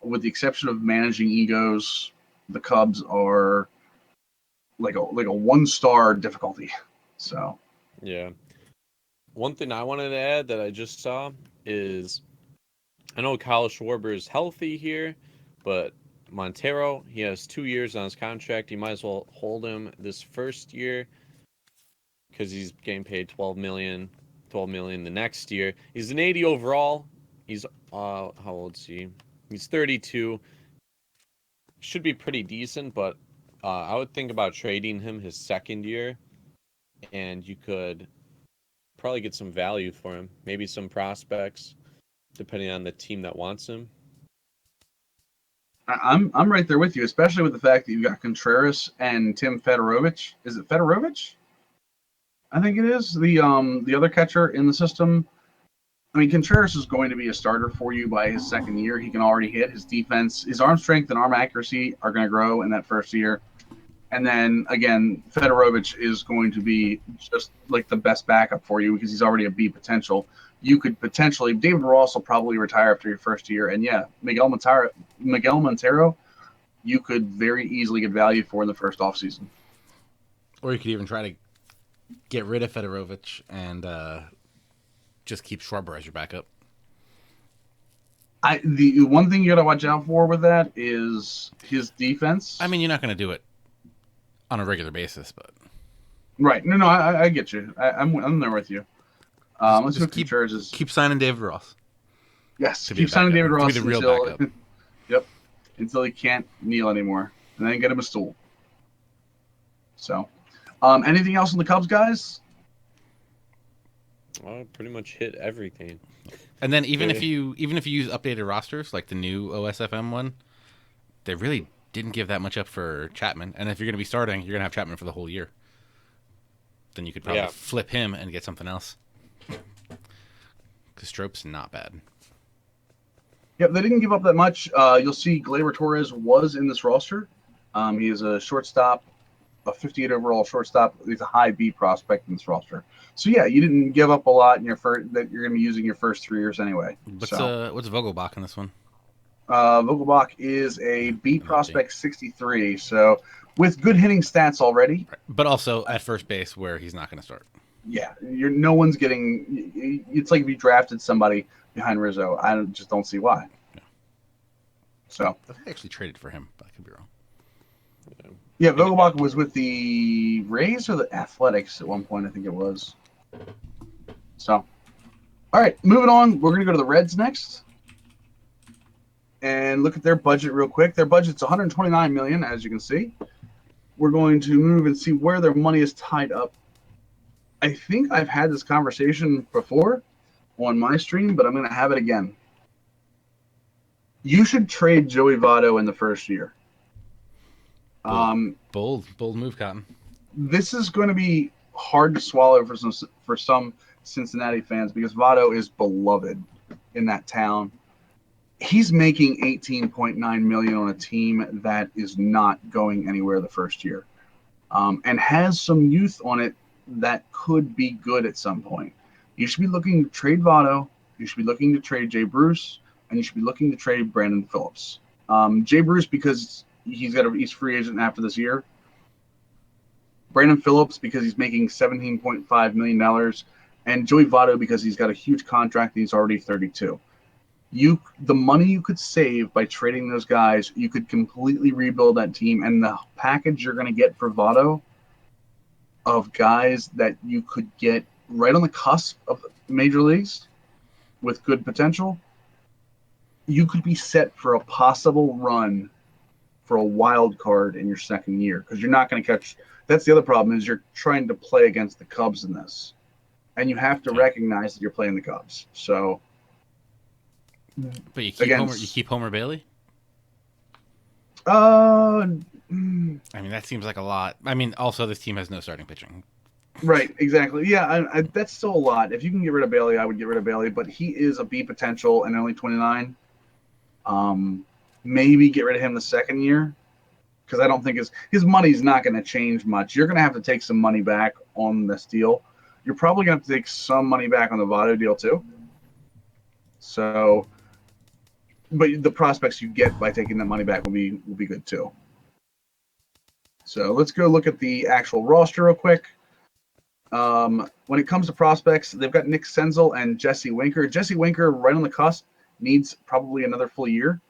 With the exception of managing egos, the Cubs are like a 1-star difficulty. So Yeah. One thing I wanted to add that I just saw is, I know Kyle Schwarber is healthy here, but Montero, he has 2 years on his contract. You might as well hold him this first year because he's getting paid $12 million the next year. He's an 80 overall. He's how old is he? He's 32. Should be pretty decent, but I would think about trading him his 2nd year, and you could probably get some value for him. Maybe some prospects, depending on the team that wants him. I'm right there with you, especially with the fact that you've got Contreras and Tim Fedorovich. Is it Fedorovich? I think it is the other catcher in the system. I mean, Contreras is going to be a starter for you by his 2nd year. He can already hit. His defense, his arm strength and arm accuracy are going to grow in that first year. And then again, Fedorovich is going to be just like the best backup for you because he's already a B potential. You could potentially, David Ross will probably retire after your first year, and yeah, Miguel Montero, you could very easily get value for in the first offseason. or you could even try to get rid of Fedorovich and just keep Schwarber as your backup. The one thing you got to watch out for with that is his defense. I mean, you're not going to do it on a regular basis, but right? No, I get you. I'm there with you. Let's just keep signing David Ross. Yes, to be keep signing David to Ross be the real until backup. yep, until he can't kneel anymore, and then get him a stool. So, anything else on the Cubs, guys? I pretty much hit everything. And then even if you use updated rosters like the new OSFM one, they really didn't give that much up for Chapman. And if you're going to be starting, you're going to have Chapman for the whole year. Then you could probably flip him and get something else. Because Strope's not bad. Yep, they didn't give up that much. You'll see Gleyber Torres was in this roster. He is a shortstop, a 58 overall shortstop. He's a high B prospect in this roster. So yeah, you didn't give up a lot in your first that you're going to be using your first 3 years anyway. What's Vogelbach in this one? Vogelbach is a B prospect 63, so with good hitting stats already. Right. But also at first base where he's not going to start. Yeah, no one's getting. It's like if you drafted somebody behind Rizzo. I just don't see why. Yeah. So I think I actually traded for him, but I could be wrong. Yeah, Vogelbach was with the Rays or the Athletics at one point, I think it was. So, all right, moving on. We're going to go to the Reds next and look at their budget real quick. Their budget's $129 million, as you can see. We're going to move and see where their money is tied up. I think I've had this conversation before on my stream, but I'm going to have it again. You should trade Joey Votto in the first year. Bold move, Cotton. This is going to be hard to swallow for some Cincinnati fans because Votto is beloved in that town. He's making $18.9 million on a team that is not going anywhere the first year, and has some youth on it that could be good at some point. You should be looking to trade Votto. You should be looking to trade Jay Bruce, and you should be looking to trade Brandon Phillips. Jay Bruce because he's free agent after this year. Brandon Phillips because he's making $17.5 million, and Joey Votto because he's got a huge contract and he's already 32. The money you could save by trading those guys, you could completely rebuild that team, and the package you're going to get for Votto of guys that you could get right on the cusp of major leagues with good potential, you could be set for a possible run for a wild card in your second year because you're not going to catch. That's the other problem is you're trying to play against the Cubs in this, and you have to recognize that you're playing the Cubs. So, but you keep Homer Bailey. I mean, that seems like a lot. I mean, also this team has no starting pitching. Right, exactly. Yeah, that's still a lot. If you can get rid of Bailey, I would get rid of Bailey, but he is a B potential and only 29. Maybe get rid of him the second year because I don't think his money's not going to change much. You're going to have to take some money back on this deal. You're probably going to have to take some money back on the Votto deal too. So, but the prospects you get by taking that money back will be good too. So let's go look at the actual roster real quick. When it comes to prospects, they've got Nick Senzel and Jesse Winker. Jesse Winker, right on the cusp, needs probably another full year.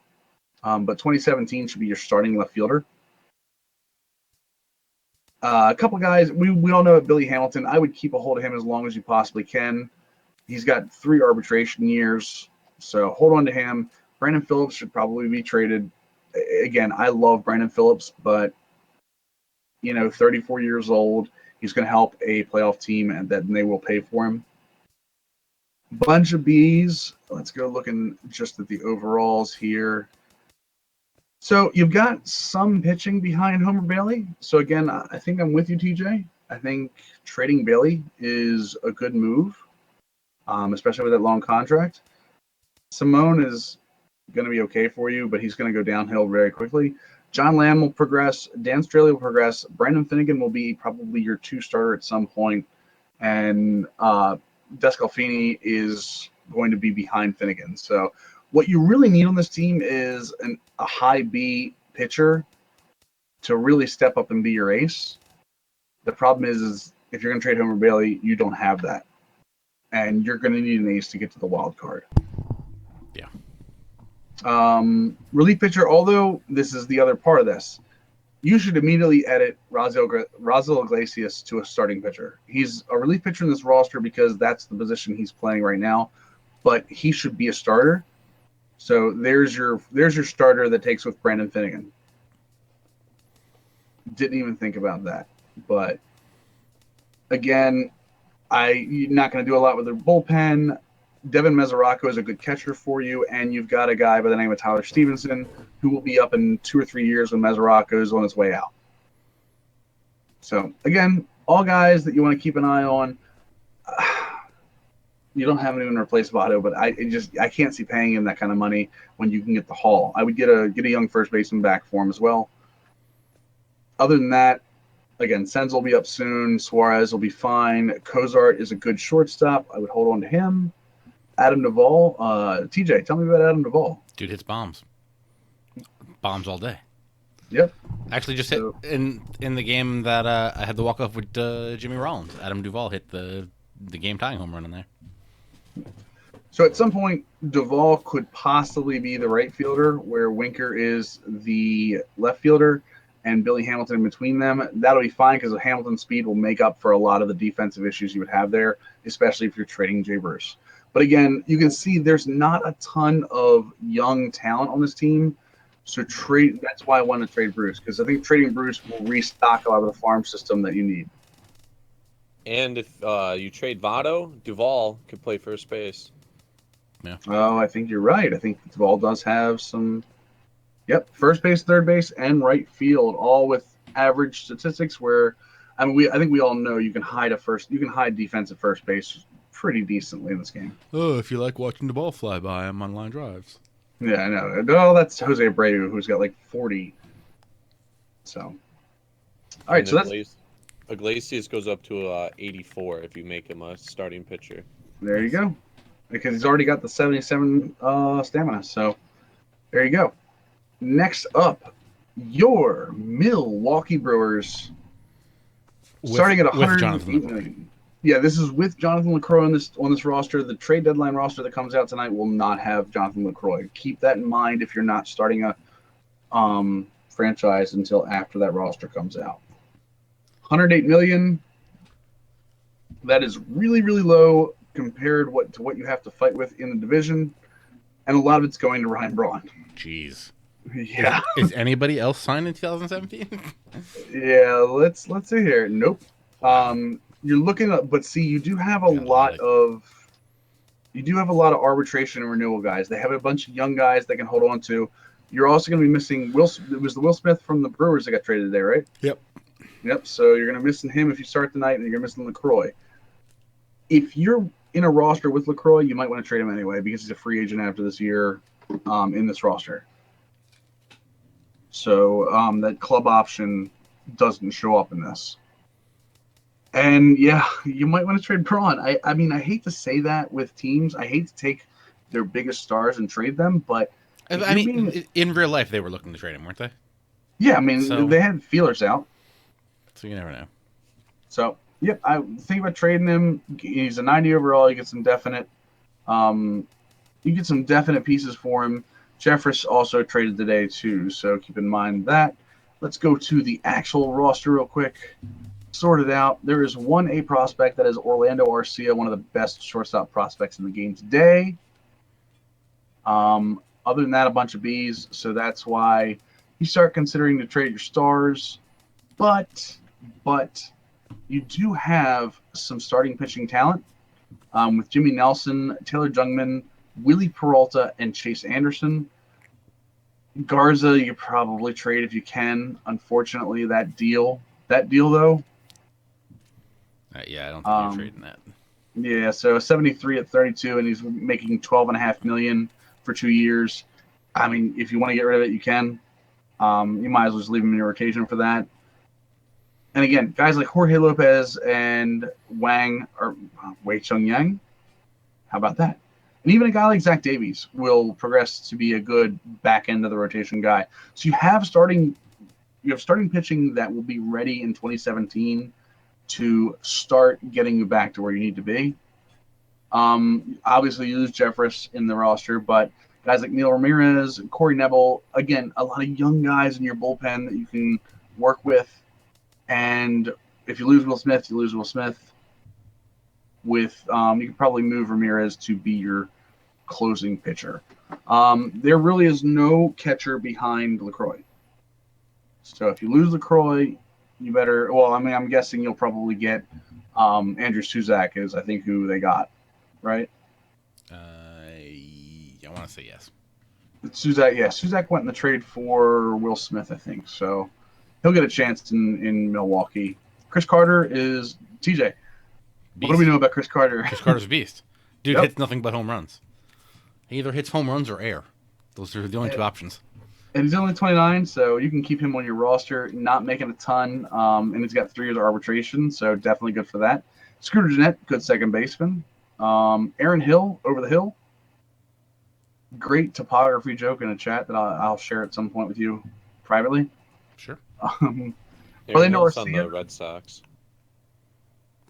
But 2017 should be your starting left fielder. A couple guys, we all know Billy Hamilton. I would keep a hold of him as long as you possibly can. He's got 3 arbitration years, so hold on to him. Brandon Phillips should probably be traded. Again, I love Brandon Phillips, but 34 years old. He's going to help a playoff team, and then they will pay for him. Bunch of Bs. Let's go looking just at the overalls here. So you've got some pitching behind Homer Bailey. So again, I think I'm with you, TJ. I think trading Bailey is a good move, especially with that long contract. Simone is going to be okay for you, but he's going to go downhill very quickly. John Lamb will progress. Dan Straley will progress. Brandon Finnegan will be probably your 2 starter at some point. And Descalfini is going to be behind Finnegan. So what you really need on this team is a high B pitcher to really step up and be your ace. The problem is if you're going to trade Homer Bailey, you don't have that. And you're going to need an ace to get to the wild card. Yeah. Relief pitcher, although this is the other part of this, you should immediately edit Razel Iglesias to a starting pitcher. He's a relief pitcher in this roster because that's the position he's playing right now, but he should be a starter. So there's your starter that takes with Brandon Finnegan. Didn't even think about that, but again, you're not going to do a lot with their bullpen. Devin Mesoraco is a good catcher for you, and you've got a guy by the name of Tyler Stevenson who will be up in 2 or 3 years when Mesoraco is on his way out. So again, all guys that you want to keep an eye on. You don't have anyone to replace Votto, but I can't see paying him that kind of money when you can get the haul. I would get a young first baseman back for him as well. Other than that, again, Senz will be up soon. Suarez will be fine. Cozart is a good shortstop. I would hold on to him. Adam Duvall. TJ, tell me about Adam Duvall. Dude hits bombs. Bombs all day. Yep. Actually, just hit in the game that I had the walk off with Jimmy Rollins. Adam Duvall hit the game tying home run in there. So at some point, Duvall could possibly be the right fielder, where Winker is the left fielder, and Billy Hamilton in between them. That'll be fine because Hamilton's speed will make up for a lot of the defensive issues you would have there, especially if you're trading Jay Bruce. But again, you can see there's not a ton of young talent on this team. So that's why I want to trade Bruce, because I think trading Bruce will restock a lot of the farm system that you need. And if you trade Votto, Duvall could play first base. Yeah. Oh, I think you're right. I think Duvall does have some. Yep, first base, third base, and right field, all with average statistics. Where, I think we all know you can hide defensive first base pretty decently in this game. Oh, if you like watching the ball fly by him on line drives. Yeah, I know. No, that's Jose Abreu, who's got like 40. So, all right. So that's Iglesias goes up to 84 if you make him a starting pitcher. There you go, because he's already got the 77 stamina. So there you go. Next up, your Milwaukee Brewers, starting at 108 million. Yeah, this is with Jonathan LaCroix on this roster. The trade deadline roster that comes out tonight will not have Jonathan LaCroix. Keep that in mind if you're not starting a franchise until after that roster comes out. 108 million. That is really, really low compared to what you have to fight with in the division, and a lot of it's going to Ryan Braun. Jeez. Yeah. Is anybody else signed in 2017? Yeah, let's see here. Nope. You're looking at, but see, you do have a lot of arbitration and renewal guys. They have a bunch of young guys they can hold on to. You're also going to be missing Will. It was the Will Smith from the Brewers that got traded today, right? Yep. So you're going to miss him if you start tonight, and you're going to miss LaCroix. If you're in a roster with LaCroix, you might want to trade him anyway because he's a free agent after this year in this roster. So that club option doesn't show up in this. And yeah, you might want to trade Braun. I mean, I hate to say that with teams. I hate to take their biggest stars and trade them, but I mean, in real life, they were looking to trade him, weren't they? Yeah, I mean, they had feelers out. So you never know. So, yep, I think about trading him. He's a 90 overall. You get some definite pieces for him. Jeffress also traded today too, so keep in mind that. Let's go to the actual roster real quick. Sort it out. There is one A prospect, that is Orlando Arcia, one of the best shortstop prospects in the game today. Other than that, a bunch of Bs, so that's why you start considering to trade your stars. But you do have some starting pitching talent with Jimmy Nelson, Taylor Jungmann, Willie Peralta, and Chase Anderson. Garza, you probably trade if you can. Unfortunately, that deal though. Yeah, I don't think you're trading that. Yeah, so 73 at 32, and he's making $12.5 million for 2 years. I mean, if you want to get rid of it, you can. You might as well just leave him in your rotation for that. And again, guys like Jorge Lopez and Wei Chung Yang, how about that? And even a guy like Zach Davies will progress to be a good back end of the rotation guy. So you have starting pitching that will be ready in 2017 to start getting you back to where you need to be. Obviously, you lose Jeffress in the roster, but guys like Neil Ramirez, Corey Nebel, again, a lot of young guys in your bullpen that you can work with. And if you lose Will Smith, you lose Will Smith. You can probably move Ramirez to be your closing pitcher. There really is no catcher behind LaCroix. So if you lose LaCroix, you better. Well, I mean, I'm guessing you'll probably get Andrew Suzak is I think who they got, right? I want to say yes. Suzak, yeah. Suzak went in the trade for Will Smith, I think. So he'll get a chance in Milwaukee. Chris Carter is TJ. Beast. What do we know about Chris Carter? Chris Carter's a beast. Dude Yep. hits nothing but home runs. He either hits home runs or air. Those are the only two options. And he's only 29, so you can keep him on your roster, not making a ton. And he's got 3 years of arbitration, so definitely good for that. Scooter Gennett, good second baseman. Aaron Hill, over the hill. Great topography joke in a chat that I'll share at some point with you privately. Sure. Aaron Hill's on the Red Sox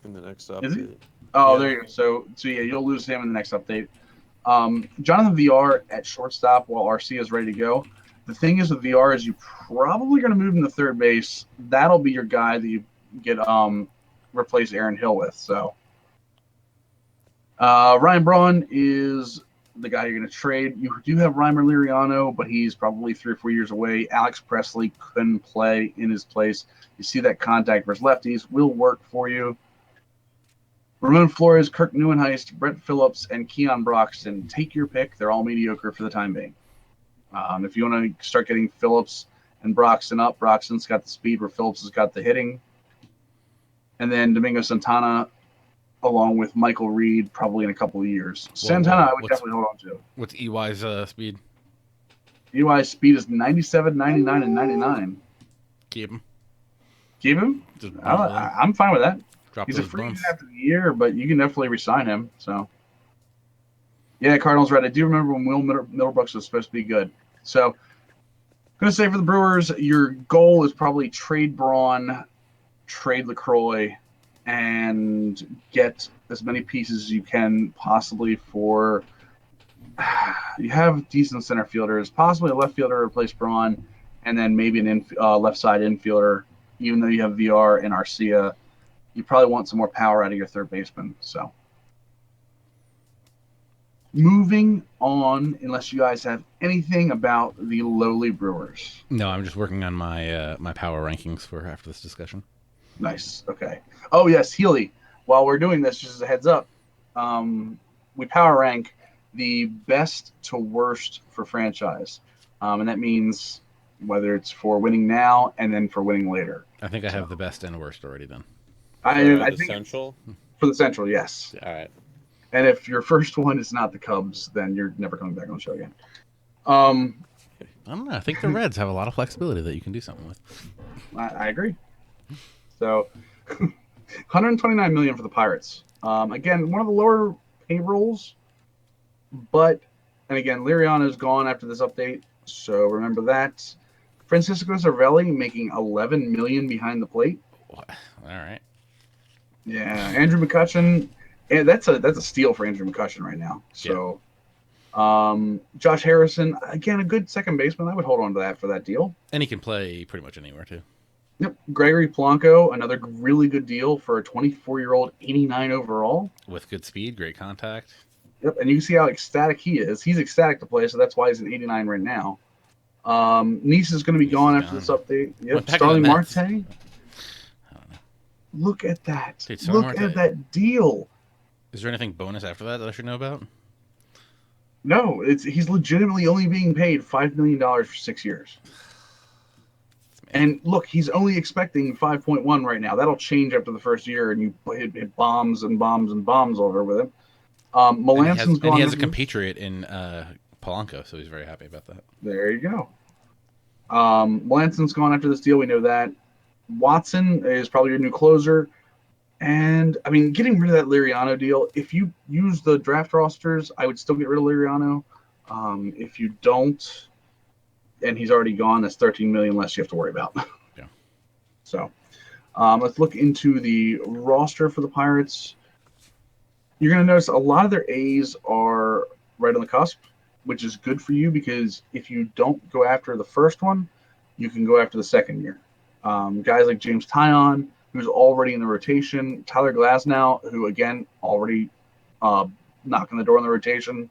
in the next update. Is he? Oh, Yeah. there you go. So yeah, you'll lose him in the next update. Jonathan VR at shortstop while RC is ready to go. The thing is with VR is you probably going to move him to third base. That'll be your guy that you get replace Aaron Hill with. So Ryan Braun is the guy you're going to trade. You do have Reimer Liriano, but he's probably 3 or 4 years away. Alex Presley couldn't play in his place. You see that contact versus lefties will work for you. Ramon Flores, Kirk Neuenheist, Brett Phillips, and Keon Broxton. Take your pick. They're all mediocre for the time being. If you want to start getting Phillips and Broxton up, Broxton's got the speed where Phillips has got the hitting. And then Domingo Santana, along with Michael Reed, probably in a couple of years. Santana, I would definitely hold on to. What's EY's speed? EY's speed is 97, 99, and 99. Keep him. Keep him? Just I'm fine with that. drop He's a those free bumps. agent after the year, but you can definitely re-sign him. So, yeah, Cardinals right. I do remember when Will Middlebrooks was supposed to be good. So, I'm going to say for the Brewers, your goal is probably trade Braun, trade LaCroix, and get as many pieces as you can possibly for. You have decent center fielders, possibly a left fielder to replace Braun, and then maybe an left side infielder. Even though you have VR and Arcia, you probably want some more power out of your third baseman. So, moving on, unless you guys have anything about the lowly Brewers. No, I'm just working on my my power rankings for after this discussion. Nice. Okay. Oh, yes, Healy. While we're doing this, just as a heads up, we power rank the best to worst for franchise. And that means whether it's for winning now and then for winning later. I think I have the best and worst already done. I The think Central? for the Central, yes. All right. And if your first one is not the Cubs, then you're never coming back on the show again. I don't know. I think the Reds have a lot of flexibility that you can do something with. I agree. So, 129 million for the Pirates. Again, one of the lower payrolls, but and again, Liriano's gone after this update, so remember that. Francisco Cervelli making 11 million behind the plate. All right. Yeah, Andrew McCutchen, and that's a steal for Andrew McCutchen right now. So, Josh Harrison, again, a good second baseman. I would hold on to that for that deal. And he can play pretty much anywhere too. Yep, Gregory Polanco, another really good deal for a 24-year-old, 89 overall. With good speed, great contact. Yep, and you can see how ecstatic he is. He's ecstatic to play, so that's why he's at 89 right now. Nice is going to be gone after this update. Yep, Starling Marte. I don't know. Look at that. Dude, Look Marte. at that deal. Is there anything bonus after that I should know about? No, he's legitimately only being paid $5 million for 6 years. And look, he's only expecting 5.1 right now. That'll change after the first year, and you hit bombs and bombs and bombs over with him. Melanson's gone. And he has a compatriot in Polanco, so he's very happy about that. There you go. Melanson's gone after this deal. We know that. Watson is probably your new closer. And, I mean, getting rid of that Liriano deal, if you use the draft rosters, I would still get rid of Liriano. If you don't, and he's already gone, that's $13 million less you have to worry about. Yeah. So, let's look into the roster for the Pirates. You're going to notice a lot of their A's are right on the cusp, which is good for you because if you don't go after the first one, you can go after the second year. Guys like James Tyon, who's already in the rotation, Tyler Glasnow, who, again, already knocking the door on the rotation.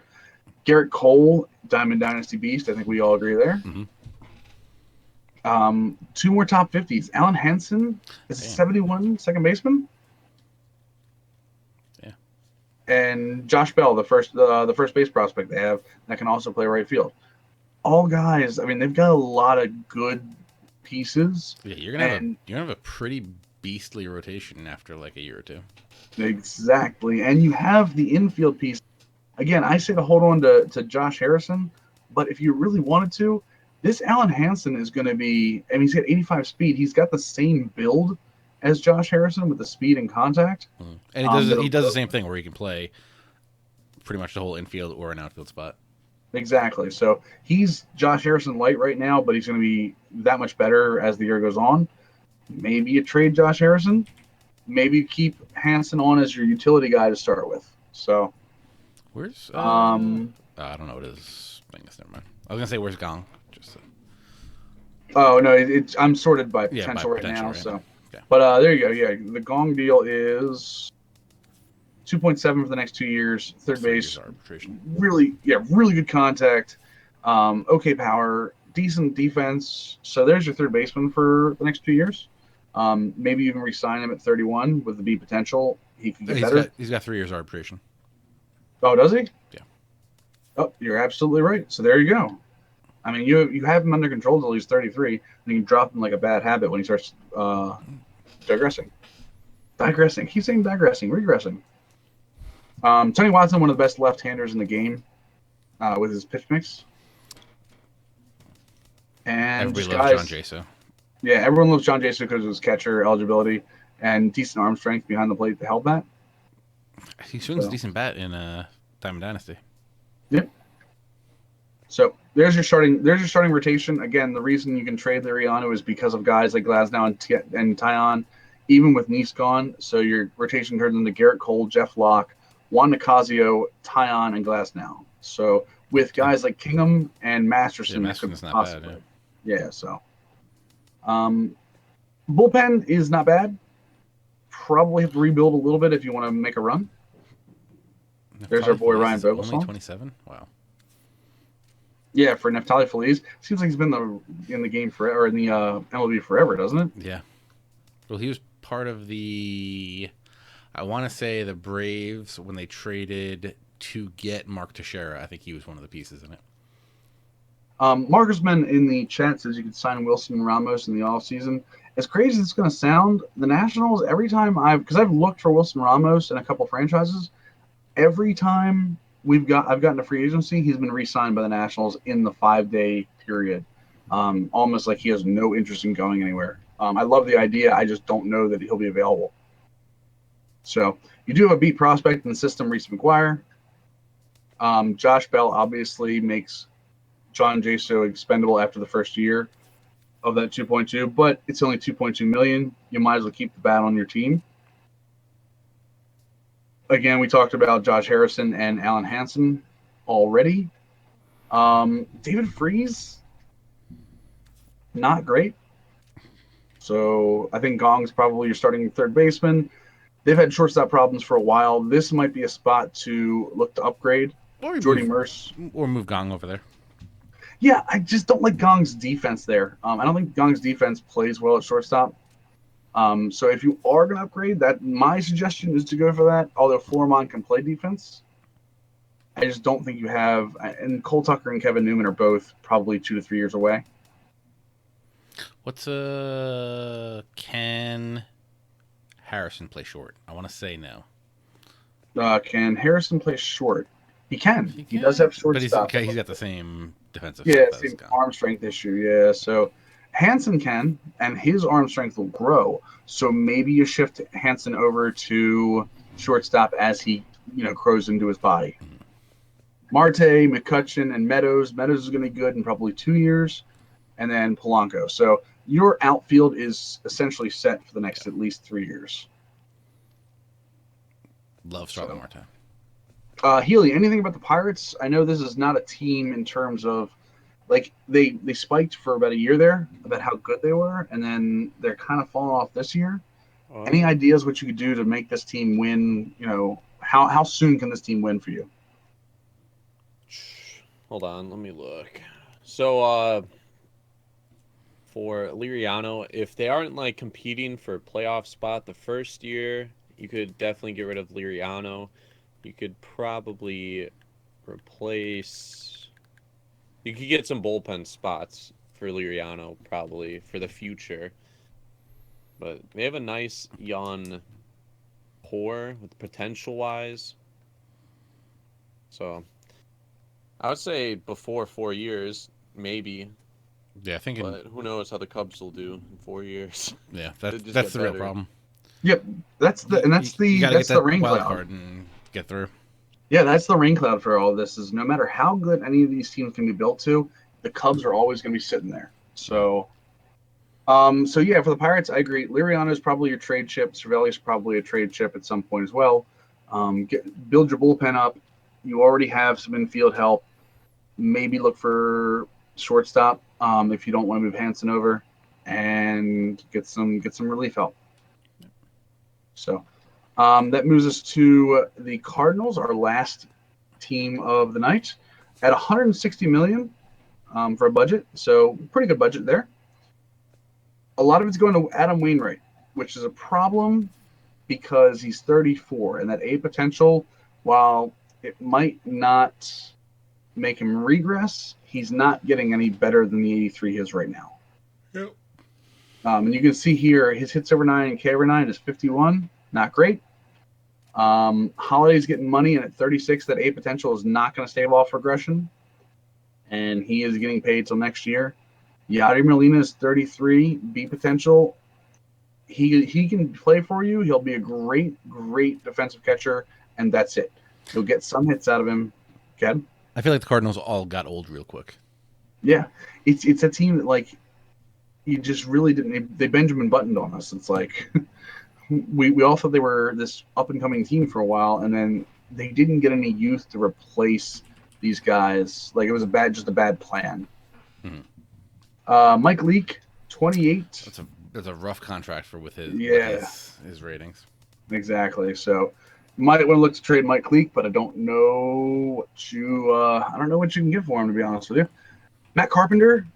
Garrett Cole, Diamond Dynasty Beast. I think we all agree there. Mm-hmm. Two more top 50s. Alan Hansen is 71, second baseman. Yeah. And Josh Bell, the first base prospect they have that can also play right field. All guys. I mean, they've got a lot of good pieces. Yeah, you're gonna have a pretty beastly rotation after like a year or two. Exactly, and you have the infield piece. Again, I say to hold on to Josh Harrison, but if you really wanted to, this Alan Hansen is going to be. I mean, he's got 85 speed. He's got the same build as Josh Harrison with the speed and contact. Mm-hmm. And he does the same thing where he can play pretty much the whole infield or an outfield spot. Exactly. So he's Josh Harrison light right now, but he's going to be that much better as the year goes on. Maybe you trade Josh Harrison. Maybe you keep Hansen on as your utility guy to start with. So where's I don't know what his thing is. Never mind. I was gonna say where's Gong. Oh no, I'm sorted by potential right now. So, okay. But there you go. Yeah, the Gong deal is 2.7 for the next 2 years. Third base, really good contact. Okay power, decent defense. So there's your third baseman for the next 2 years. Maybe you can re-sign him at 31 with the B potential. He can get better. He's got 3 years arbitration. Oh, does he? Yeah. Oh, you're absolutely right. So there you go. I mean, you have him under control until he's 33, and you can drop him like a bad habit when he starts digressing. Keep saying digressing, regressing. Tony Watson, one of the best left-handers in the game with his pitch mix. And everybody loves John Jaso. Yeah, everyone loves John Jaso because of his catcher eligibility and decent arm strength behind the plate to help that. He swings a decent bat in Diamond Dynasty. Yep. So there's your starting rotation. Again, the reason you can trade Liriano is because of guys like Glasnow and Tyon, even with Nice gone. So your rotation turns into Garrett Cole, Jeff Locke, Juan Nicasio, Tyon, and Glasnow. So with guys like Kingham and Masterson, Masterson's not bad. Yeah. So bullpen is not bad. Probably have to rebuild a little bit if you want to make a run. There's our boy Ryan Vogelsong. Only 27. Wow. Yeah, for Neftali Feliz. Seems like he's been in the game forever, or in the MLB forever, doesn't it? Yeah. Well, he was part of I want to say the Braves when they traded to get Mark Teixeira. I think he was one of the pieces in it. Marcus Man in the chat says you could sign Wilson and Ramos in the offseason. As crazy as it's going to sound, the Nationals, every time because I've looked for Wilson Ramos in a couple franchises, every time I've gotten a free agency, he's been re-signed by the Nationals in the 5-day period. Almost like he has no interest in going anywhere. I love the idea. I just don't know that he'll be available. So you do have a beat prospect in the system, Reese McGuire. Josh Bell obviously makes John Jaso expendable after the first year of that 2.2, but it's only 2.2 million. You might as well keep the bat on your team. Again, we talked about Josh Harrison and Alan Hansen already. David Freese, not great. So I think Gong's probably your starting third baseman. They've had shortstop problems for a while. This might be a spot to look to upgrade. Or Jordy Merce. Or move Gong over there. Yeah, I just don't like Gong's defense there. I don't think Gong's defense plays well at shortstop. So if you are going to upgrade, my suggestion is to go for that, although Florimon can play defense. I just don't think you have – and Cole Tucker and Kevin Newman are both probably 2 to 3 years away. What's can Harrison play short? I want to say no. Can Harrison play short? He can. He does have shortstop. But he's got the same defensive same arm strength issue. Yeah, so Hansen can, and his arm strength will grow. So maybe you shift Hansen over to shortstop as he, grows into his body. Marte, McCutcheon, and Meadows. Meadows is going to be good in probably 2 years, and then Polanco. So your outfield is essentially set for the next at least 3 years. Love Starling Marte. Healy, anything about the Pirates? I know this is not a team in terms of, they spiked for about a year there about how good they were, and then they're kind of falling off this year. Any ideas what you could do to make this team win? How soon can this team win for you? Hold on, let me look. So, for Liriano, if they aren't like competing for a playoff spot the first year, you could definitely get rid of Liriano. You could probably replace. You could get some bullpen spots for Liriano probably for the future. But they have a nice young core with potential wise. So I would say before 4 years, maybe. Yeah, I think. But who knows how the Cubs will do in 4 years? Yeah, They just that's get the real better. problem. Yep, that's the You got to get the that rain wild cloud. card and get through. Yeah, that's the rain cloud for all of this. Is no matter how good any of these teams can be built to, the Cubs are always going to be sitting there. So, so yeah, for the Pirates, I agree. Liriano is probably your trade chip. Cervelli is probably a trade chip at some point as well. Build your bullpen up. You already have some infield help. Maybe look for shortstop if you don't want to move Hanson over, and get some relief help. So that moves us to the Cardinals, our last team of the night, at 160 million for a budget. So pretty good budget there. A lot of it's going to Adam Wainwright, which is a problem because he's 34, and that A potential, while it might not make him regress, he's not getting any better than the 83 he is right now. Yep. And you can see here his hits over 9 and K over 9 is 51. Not great. Holiday's getting money, and at 36, that A potential is not going to stave off regression, and he is getting paid till next year. Yadier Molina is 33, B potential. He can play for you. He'll be a great defensive catcher, and that's it. You'll get some hits out of him. Ken? I feel like the Cardinals all got old real quick. Yeah, it's a team that like you just really didn't. They Benjamin Buttoned on us. It's like we all thought they were this up and coming team for a while, and then they didn't get any youth to replace these guys. Like it was just a bad plan. Mike Leake, 28. That's a rough contract for with his his ratings. Exactly. So might want to look to trade Mike Leake, but I don't know what you can get for him, to be honest with you. Matt Carpenter,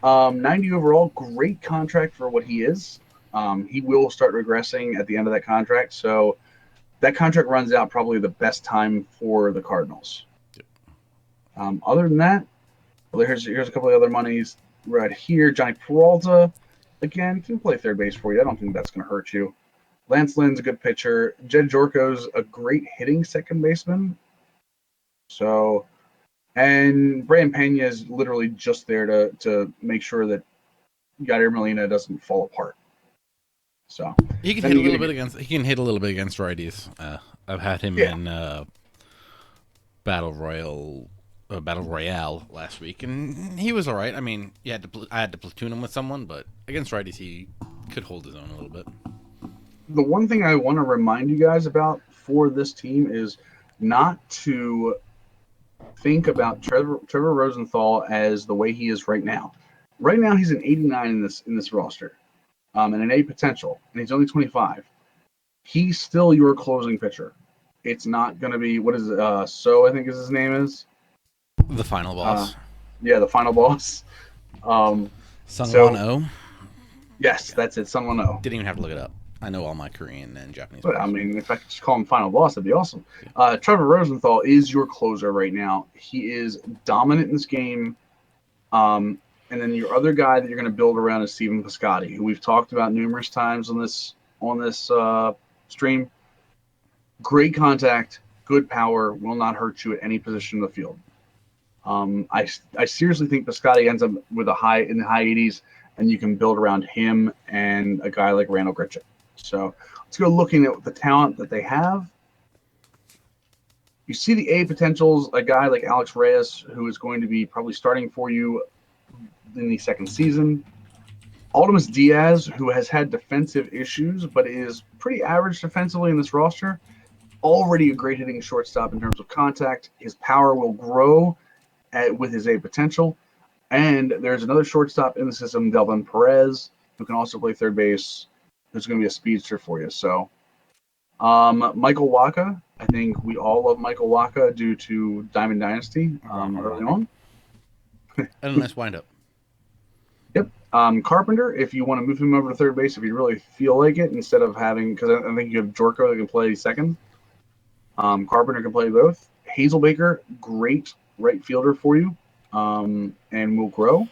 90 overall, great contract for what he is. He will start regressing at the end of that contract, so that contract runs out probably the best time for the Cardinals. Yep. Other than that, well, here's a couple of other monies right here. Johnny Peralta, again, can play third base for you. I don't think that's going to hurt you. Lance Lynn's a good pitcher. Jed Jorko's a great hitting second baseman. So, and Brian Pena is literally just there to make sure that Yadier Molina doesn't fall apart. So he can hit a little bit against. He can hit a little bit against righties. I've had him in Battle Royale last week, and he was all right. I mean, I had to platoon him with someone, but against righties, he could hold his own a little bit. The one thing I want to remind you guys about for this team is not to think about Trevor Rosenthal as the way he is right now. Right now, he's an 89 in this roster, and an A potential, and he's only 25. He's still your closing pitcher. It's not going to be So I think his name is the final boss. The final boss. Sungwon Oh. Yes, that's it. Sungwon Oh. Didn't even have to look it up. I know all my Korean and Japanese. But I mean, if I could just call him final boss, that'd be awesome. Yeah. Trevor Rosenthal is your closer right now. He is dominant in this game. And then your other guy that you're going to build around is Stephen Piscotty, who we've talked about numerous times on this stream. Great contact, good power, will not hurt you at any position in the field. I seriously think Piscotty ends up with in the high 80s, and you can build around him and a guy like Randall Grichuk. So let's go looking at the talent that they have. You see the A potentials, a guy like Alex Reyes, who is going to be probably starting for you in the second season. Aldamus Diaz, who has had defensive issues, but is pretty average defensively in this roster. Already a great hitting shortstop in terms of contact. His power will grow with his A potential. And there's another shortstop in the system, Delvin Perez, who can also play third base. Who's going to be a speedster for you. So, Michael Wacha, I think we all love Michael Wacha due to Diamond Dynasty early on. And a nice windup. Yep. Carpenter, if you want to move him over to third base, if you really feel like it, instead of having, because I think you have Jorko that can play second. Carpenter can play both. Hazelbaker, great right fielder for you, and will grow.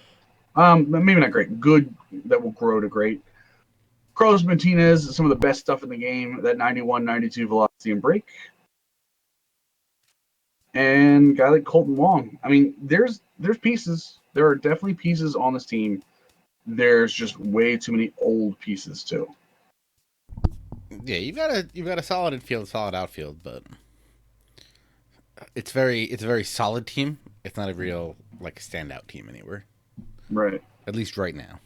Maybe not great, good that will grow to great. Carlos Martinez, some of the best stuff in the game, that 91, 92 velocity and break. And a guy like Colton Wong. I mean, there's pieces. There are definitely pieces on this team. There's just way too many old pieces too. Yeah, you've got a solid infield, solid outfield, but it's a very solid team. It's not a real like standout team anywhere. Right. At least right now.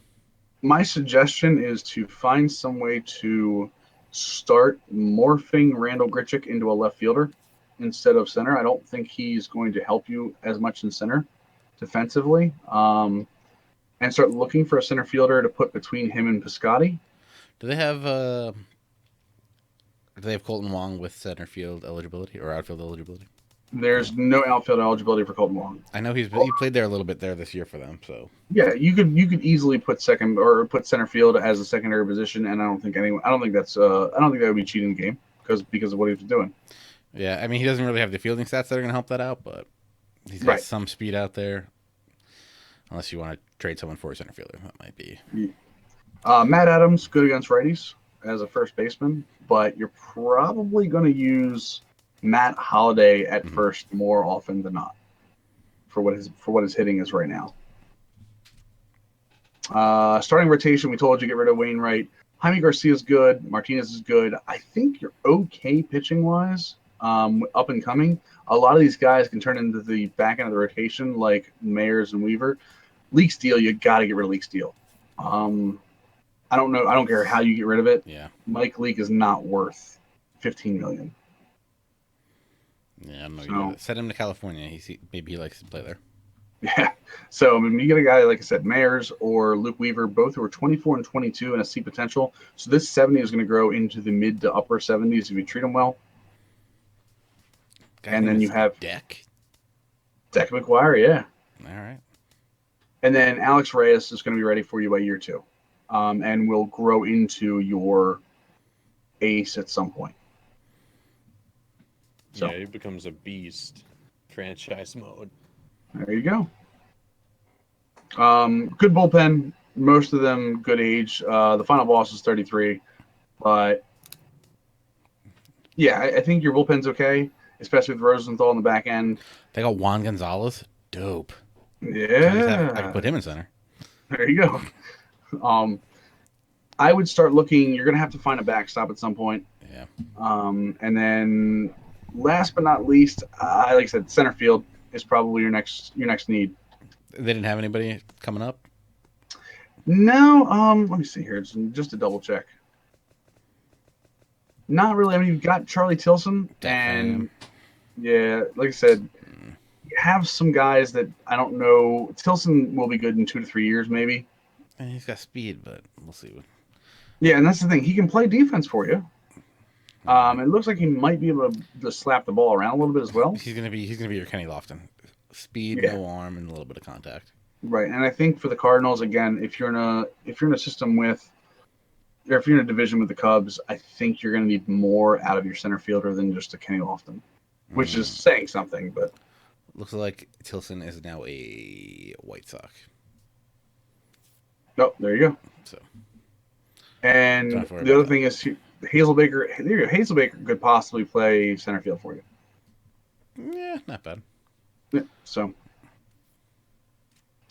My suggestion is to find some way to start morphing Randall Grichuk into a left fielder instead of center. I don't think he's going to help you as much in center defensively. And start looking for a center fielder to put between him and Piscotty. Do they have Colton Wong with center field eligibility or outfield eligibility? There's no outfield eligibility for Colton Wong. I know he played there a little bit there this year for them. So yeah, you could easily put second or put center field as a secondary position, and I don't think that would be cheating the game because of what he's doing. Yeah, I mean he doesn't really have the fielding stats that are going to help that out, but he's got some speed out there. Unless you want to trade someone for a center fielder, that might be. Matt Adams, good against righties as a first baseman, but you're probably going to use Matt Holliday at first more often than not for what his hitting is right now. Starting rotation, we told you get rid of Wainwright. Jaime Garcia is good. Martinez is good. I think you're okay pitching wise. Up and coming. A lot of these guys can turn into the back end of the rotation, like Mayers and Weaver. Leak Steele, you got to get rid of Leak Steele. I don't know. I don't care how you get rid of it. Yeah. Mike Leake is not worth $15 million. Yeah, I don't know. Send him to California. Maybe he likes to play there. Yeah. So I mean, you get a guy like I said, Mayers or Luke Weaver, both who are 24 and 22 and a C potential. So this 70 is going to grow into the mid to upper 70s if you treat them well. And then you have Deck McGuire, yeah. All right. And then Alex Reyes is going to be ready for you by year 2, and will grow into your ace at some point. So. Yeah, he becomes a beast. Franchise mode. There you go. Good bullpen. Most of them good age. The final boss is 33, but yeah, I think your bullpen's okay, especially with Rosenthal in the back end. They got Juan Gonzalez. Dope. Yeah. I can put him in center. There you go. I would start looking. You're going to have to find a backstop at some point. Yeah. And then last but not least, like I said, center field is probably your next need. They didn't have anybody coming up? No. Let me see here. Just to double check. Not really. I mean, you've got Charlie Tilson, and yeah, like I said, you have some guys that I don't know. Tilson will be good in 2 to 3 years, maybe. And he's got speed, but we'll see. Yeah, and that's the thing. He can play defense for you. It looks like he might be able to slap the ball around a little bit as well. He's gonna be your Kenny Lofton. Speed, no arm, and a little bit of contact. Right, and I think for the Cardinals, again, if you're in a system with, or if you're in a division with the Cubs, I think you're going to need more out of your center fielder than just a Kenny Lofton, which is saying something. But looks like Tilson is now a White Sox. Oh, there you go. So, and the other thing is Hazelbaker. There you go. Hazelbaker could possibly play center field for you. Yeah, not bad. Yeah, so,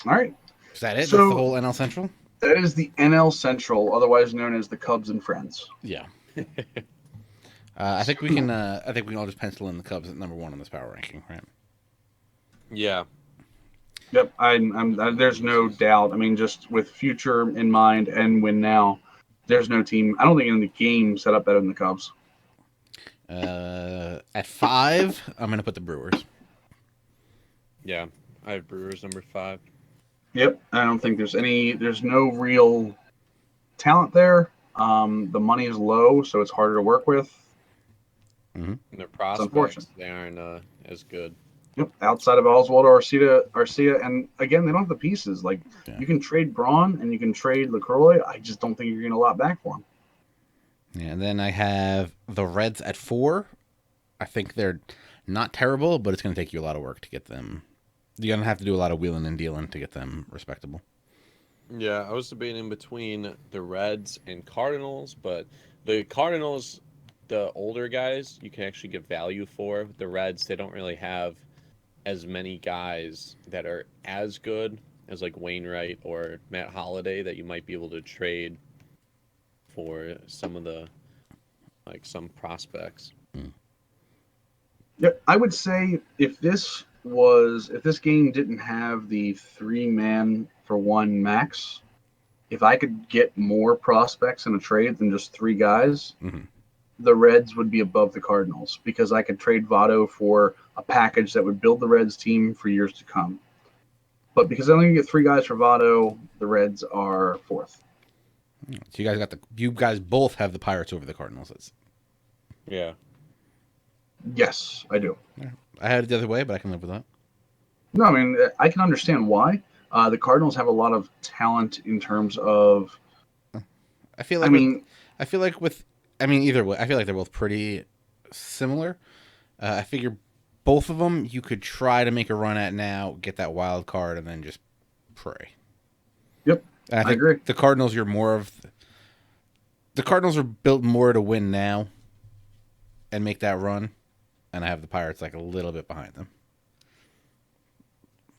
all right. Is that it? So, that's the whole NL Central? That is the NL Central, otherwise known as the Cubs and Friends. Yeah. I think we can all just pencil in the Cubs at number 1 on this power ranking, right? Yeah. Yep. There's no doubt. I mean, just with future in mind and win now, there's no team. I don't think in the game set up better than the Cubs. At 5, I'm going to put the Brewers. Yeah, I have Brewers number 5. Yep, I don't think there's no real talent there. The money is low, so it's harder to work with. And their prospects, they aren't as good. Yep, outside of Oswaldo Arcia, and again, they don't have the pieces. Like, Yeah. you can trade Braun and you can trade LaCroix. I just don't think you're getting a lot back for him. Yeah, and then I have the Reds at 4. I think they're not terrible, but it's going to take you a lot of work to get them. You're going to have to do a lot of wheeling and dealing to get them respectable. Yeah, I was debating between the Reds and Cardinals, but the Cardinals, the older guys, you can actually get value for. The Reds, they don't really have as many guys that are as good as like Wainwright or Matt Holliday that you might be able to trade for some of the some prospects. Yeah, I would say if this game didn't have the 3-man for 1 max, if I could get more prospects in a trade than just 3 guys, the Reds would be above the Cardinals because I could trade Votto for a package that would build the Reds team for years to come. But because I only get 3 guys for Votto, the Reds are 4th. So you guys both have the Pirates over the Cardinals. Yeah. Yes, I do. I had it the other way, but I can live with that. No, I mean, I can understand why. The Cardinals have a lot of talent in terms of. I feel like either way, I feel like they're both pretty similar. I figure both of them you could try to make a run at now, get that wild card, and then just pray. Yep, And I think agree. the Cardinals, the Cardinals are built more to win now and make that run, and I have the Pirates like a little bit behind them.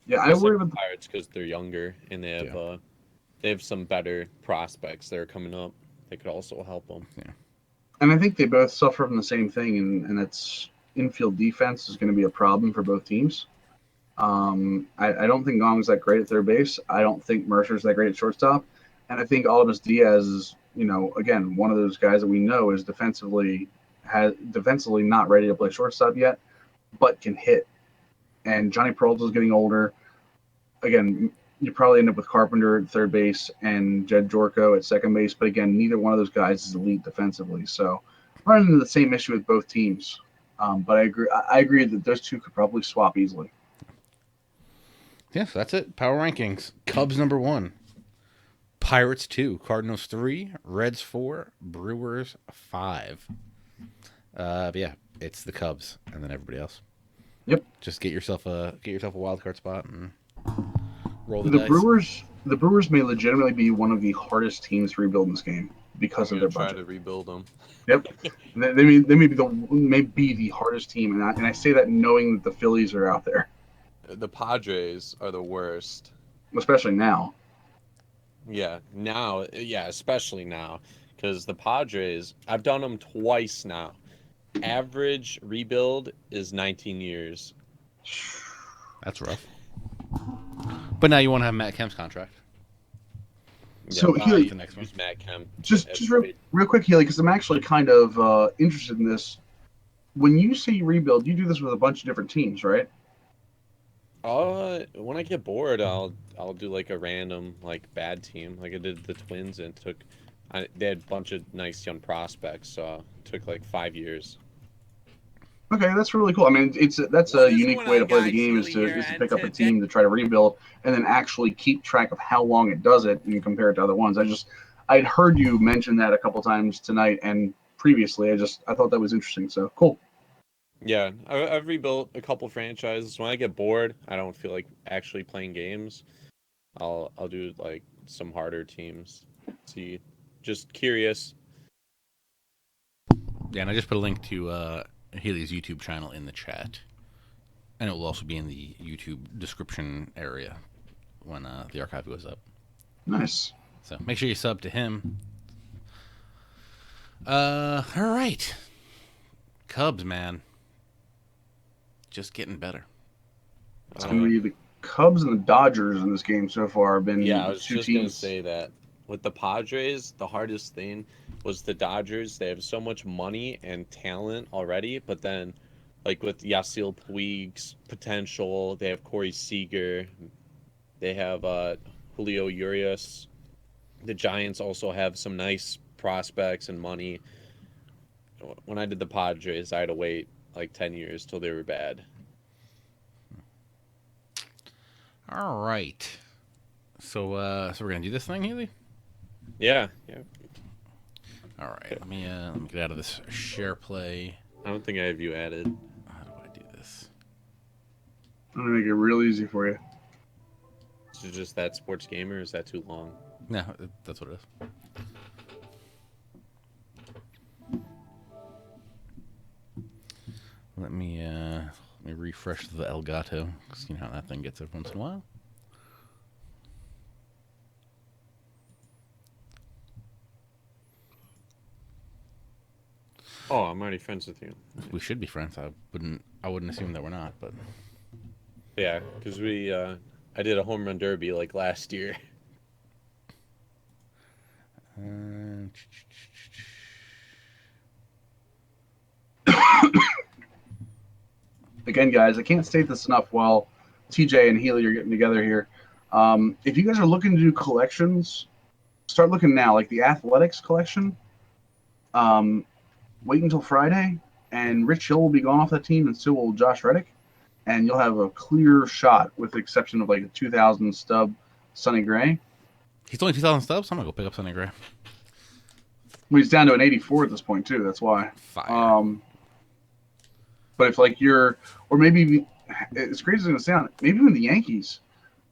Yeah, I worry about the Pirates because they're younger and they have some better prospects that are coming up. They could also help them. Yeah. And I think they both suffer from the same thing, and it's infield defense is going to be a problem for both teams. I don't think Gong's that great at third base. I don't think Mercer's that great at shortstop. And I think Aldous Diaz is, again, one of those guys that we know is defensively not ready to play shortstop yet, but can hit. And Johnny Peralta's getting older. Again, you probably end up with Carpenter at third base and Jed Jorko at second base. But again, neither one of those guys is elite defensively. So running into the same issue with both teams. But I agree that those two could probably swap easily. Yes, that's it. Power rankings. Cubs number 1. Pirates 2. Cardinals 3. Reds 4. Brewers 5. But yeah, it's the Cubs and then everybody else. Yep. Just get yourself a wild card spot and roll the dice. The Brewers may legitimately be one of the hardest teams to rebuild in this game because of their budget. Try to rebuild them. Yep. they may be the hardest team, and I say that knowing that the Phillies are out there. The Padres are the worst. Especially now. Yeah, especially now. Because the Padres, I've done them twice now. Average rebuild is 19 years. That's rough. But now you want to have Matt Kemp's contract. So Healy, the next one. Matt Kemp. Just real quick, Healy, because I'm actually kind of interested in this. When you say you rebuild, you do this with a bunch of different teams, right? When I get bored, I'll do like a random bad team, like I did the Twins, and they had a bunch of nice young prospects, so it took 5 years. Okay, that's really cool. I mean, that's a unique way to play the game is to pick up a team to try to rebuild and then actually keep track of how long it does it and compare it to other ones. I'd heard you mention that a couple times tonight and previously. I thought that was interesting. So cool. Yeah, I've rebuilt a couple franchises. When I get bored, I don't feel like actually playing games. I'll do some harder teams. See, just curious. Yeah, and I just put a link to Healy's YouTube channel in the chat, and it will also be in the YouTube description area when the archive goes up. Nice. So make sure you sub to him. All right, Cubs, man. Just getting better. It's going to be the Cubs and the Dodgers in this game so far have been I was two just teams. going to say that. With the Padres, the hardest thing was the Dodgers. They have so much money and talent already, but then, with Yasiel Puig's potential, they have Corey Seager, they have Julio Urias. The Giants also have some nice prospects and money. When I did the Padres, I had to wait 10 years till they were bad. All right. So we're gonna do this thing, Healy. Yeah. All right. Let me get out of this share play. I don't think I have you added. How do I do this? I'm gonna make it real easy for you. Is it just that sports gamer? Or is that too long? No, that's what it is. Let me refresh the Elgato, because you know how that thing gets every once in a while. Oh, I'm already friends with you. We should be friends. I wouldn't assume that we're not, but Yeah, because I did a home run derby like last year. Again, guys, I can't state this enough while TJ and Healy are getting together here. If you guys are looking to do collections, start looking now. Like the Athletics collection, wait until Friday, and Rich Hill will be gone off that team, and so will Josh Reddick, and you'll have a clear shot, with the exception of like a 2000 stub Sonny Gray. he's only 2,000 stubs. I'm gonna go pick up Sonny Gray. Well, he's down to an 84 at this point too. That's why. Fire. But if like you're, or maybe it's crazy as it's gonna sound, maybe even the Yankees.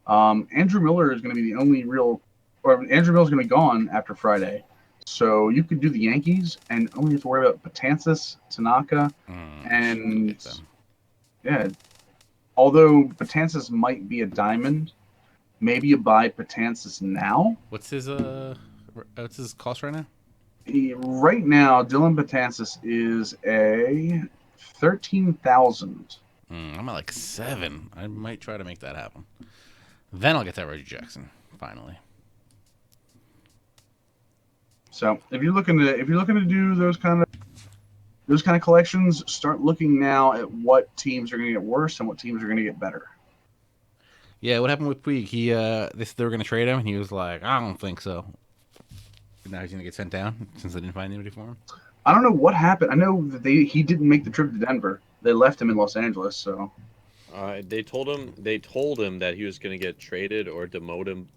Andrew Miller is going to be the only real, or Andrew Miller's going to be gone after Friday. So you could do the Yankees and only have to worry about Betances, Tanaka, and yeah. Although Betances might be a diamond, maybe you buy Betances now. What's his cost right now? Right now, Dylan Betances is a 13,000. I'm at like 7. I might try to make that happen. Then I'll get that Reggie Jackson finally. So if you're looking to do those kind of collections, start looking now at what teams are going to get worse and what teams are going to get better. Yeah, what happened with Puig? They were going to trade him, and he was like, "I don't think so." But now he's going to get sent down since they didn't find anybody for him. I don't know what happened. I know that he didn't make the trip to Denver. They left him in Los Angeles. So They told him that he was going to get traded or demoted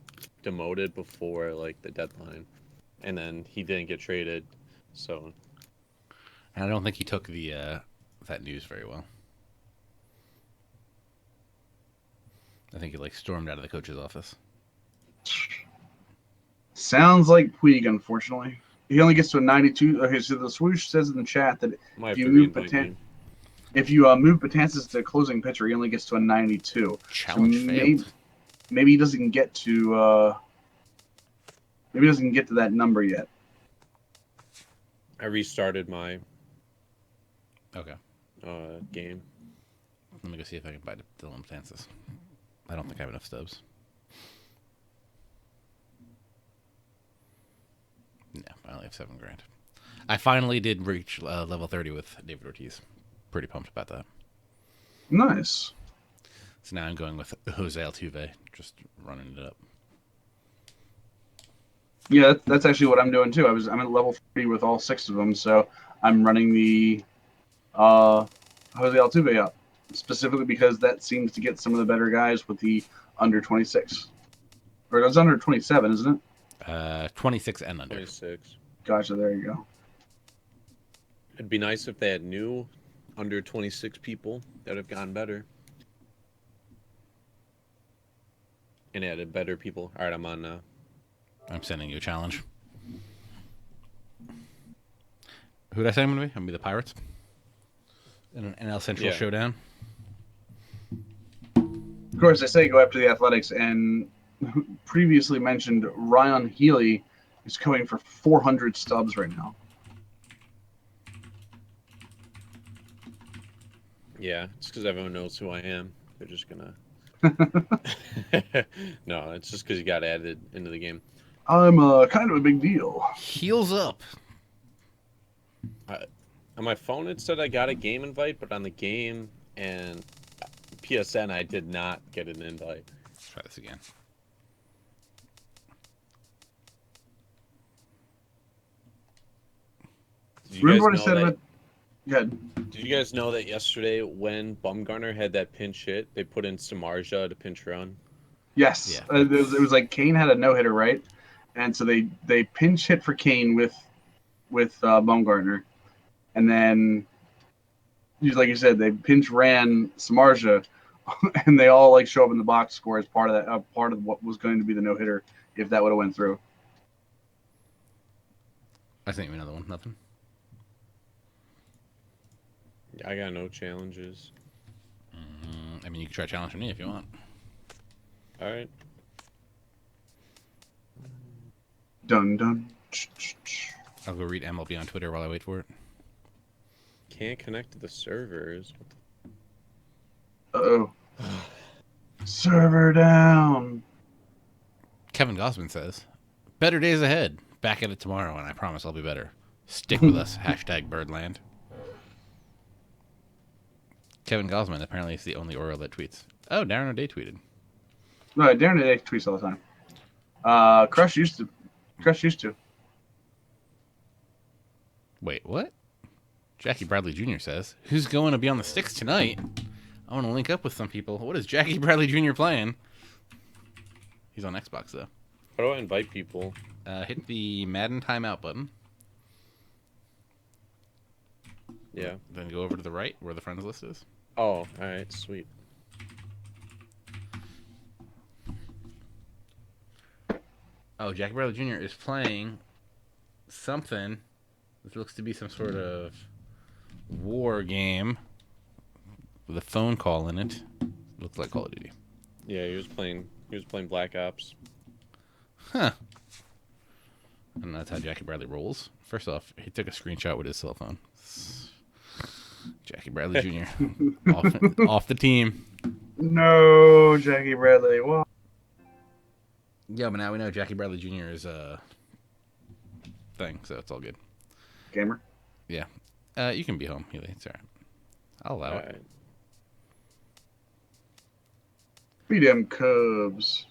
before like the deadline, and then he didn't get traded. So, and I don't think he took that news very well. I think he like stormed out of the coach's office. sounds like Puig, unfortunately. He only gets to a 92. Okay, so the swoosh says in the chat that if you move Betances to closing pitcher, he only gets to a 92. Challenge failed. Maybe he doesn't get to. Maybe he doesn't get to that number yet. I restarted my game. Let me go see if I can buy Dylan Betances. I don't think I have enough stubs. No, I only have $7,000. I finally did reach level 30 with David Ortiz. Pretty pumped about that. Nice. So now I'm going with Jose Altuve, just running it up. Yeah, that's actually what I'm doing too. I'm at level 3 with all 6 of them, so I'm running the Jose Altuve up, specifically because that seems to get some of the better guys with the under 26. Or it's under 27, isn't it? 26 and under. 26. Gotcha, there you go. It'd be nice if they had new under 26 people that have gotten better. And added better people. All right, I'm on now. I'm sending you a challenge. Who did I say I'm going to be? I'm going to be the Pirates. In an NL Central showdown. Of course, I say go after the Athletics, and previously mentioned Ryan Healy is going for 400 stubs right now. Yeah, it's because everyone knows who I am. They're just gonna. No, it's just because you got added into the game. I'm kind of a big deal. Heels up. On my phone, it said I got a game invite, but on the game and PSN, I did not get an invite. Let's try this again. Remember what I said about... Yeah. Did you guys know that yesterday when Bumgarner had that pinch hit, they put in Samardzija to pinch run? Yes, Yeah, it was like Kane had a no hitter, right? And so they pinch hit for Kane with Bumgarner, and then like you said, they pinch ran Samardzija, and they all like show up in the box score as part of that part of what was going to be the no hitter if that would have went through. I sent you another one. Nothing. I got no challenges. I mean, you can try challenging me if you want. All right. Dun dun. I'll go read MLB on Twitter while I wait for it. Can't connect to the servers. Uh-oh. Server down. Kevin Gosman says, "Better days ahead. Back at it tomorrow, and I promise I'll be better. Stick with us." Hashtag Birdland. Kevin Gosman apparently is the only Oriole that tweets. Oh, Darren O'Day tweeted. No, Darren today tweets all the time. Crush used to. Wait, what? Jackie Bradley Jr. says, "Who's going to be on the sticks tonight? I want to link up with some people." What is Jackie Bradley Jr. playing? He's on Xbox, though. How do I invite people? Hit the Madden timeout button. Yeah. Then go over to the right where the friends list is. Oh, all right, sweet. Oh, Jackie Bradley Jr. is playing something. This looks to be some sort of war game with a phone call in it. Looks like Call of Duty. Yeah, he was playing Black Ops. Huh. And that's how Jackie Bradley rolls. First off, he took a screenshot with his cell phone. Jackie Bradley Jr. off the team. No, Jackie Bradley. Well, Yeah, but now we know Jackie Bradley Jr. is a thing, so it's all good. gamer. Yeah. You can be home, Healy. It's all right. I'll allow it. Right. Beat them Cubs.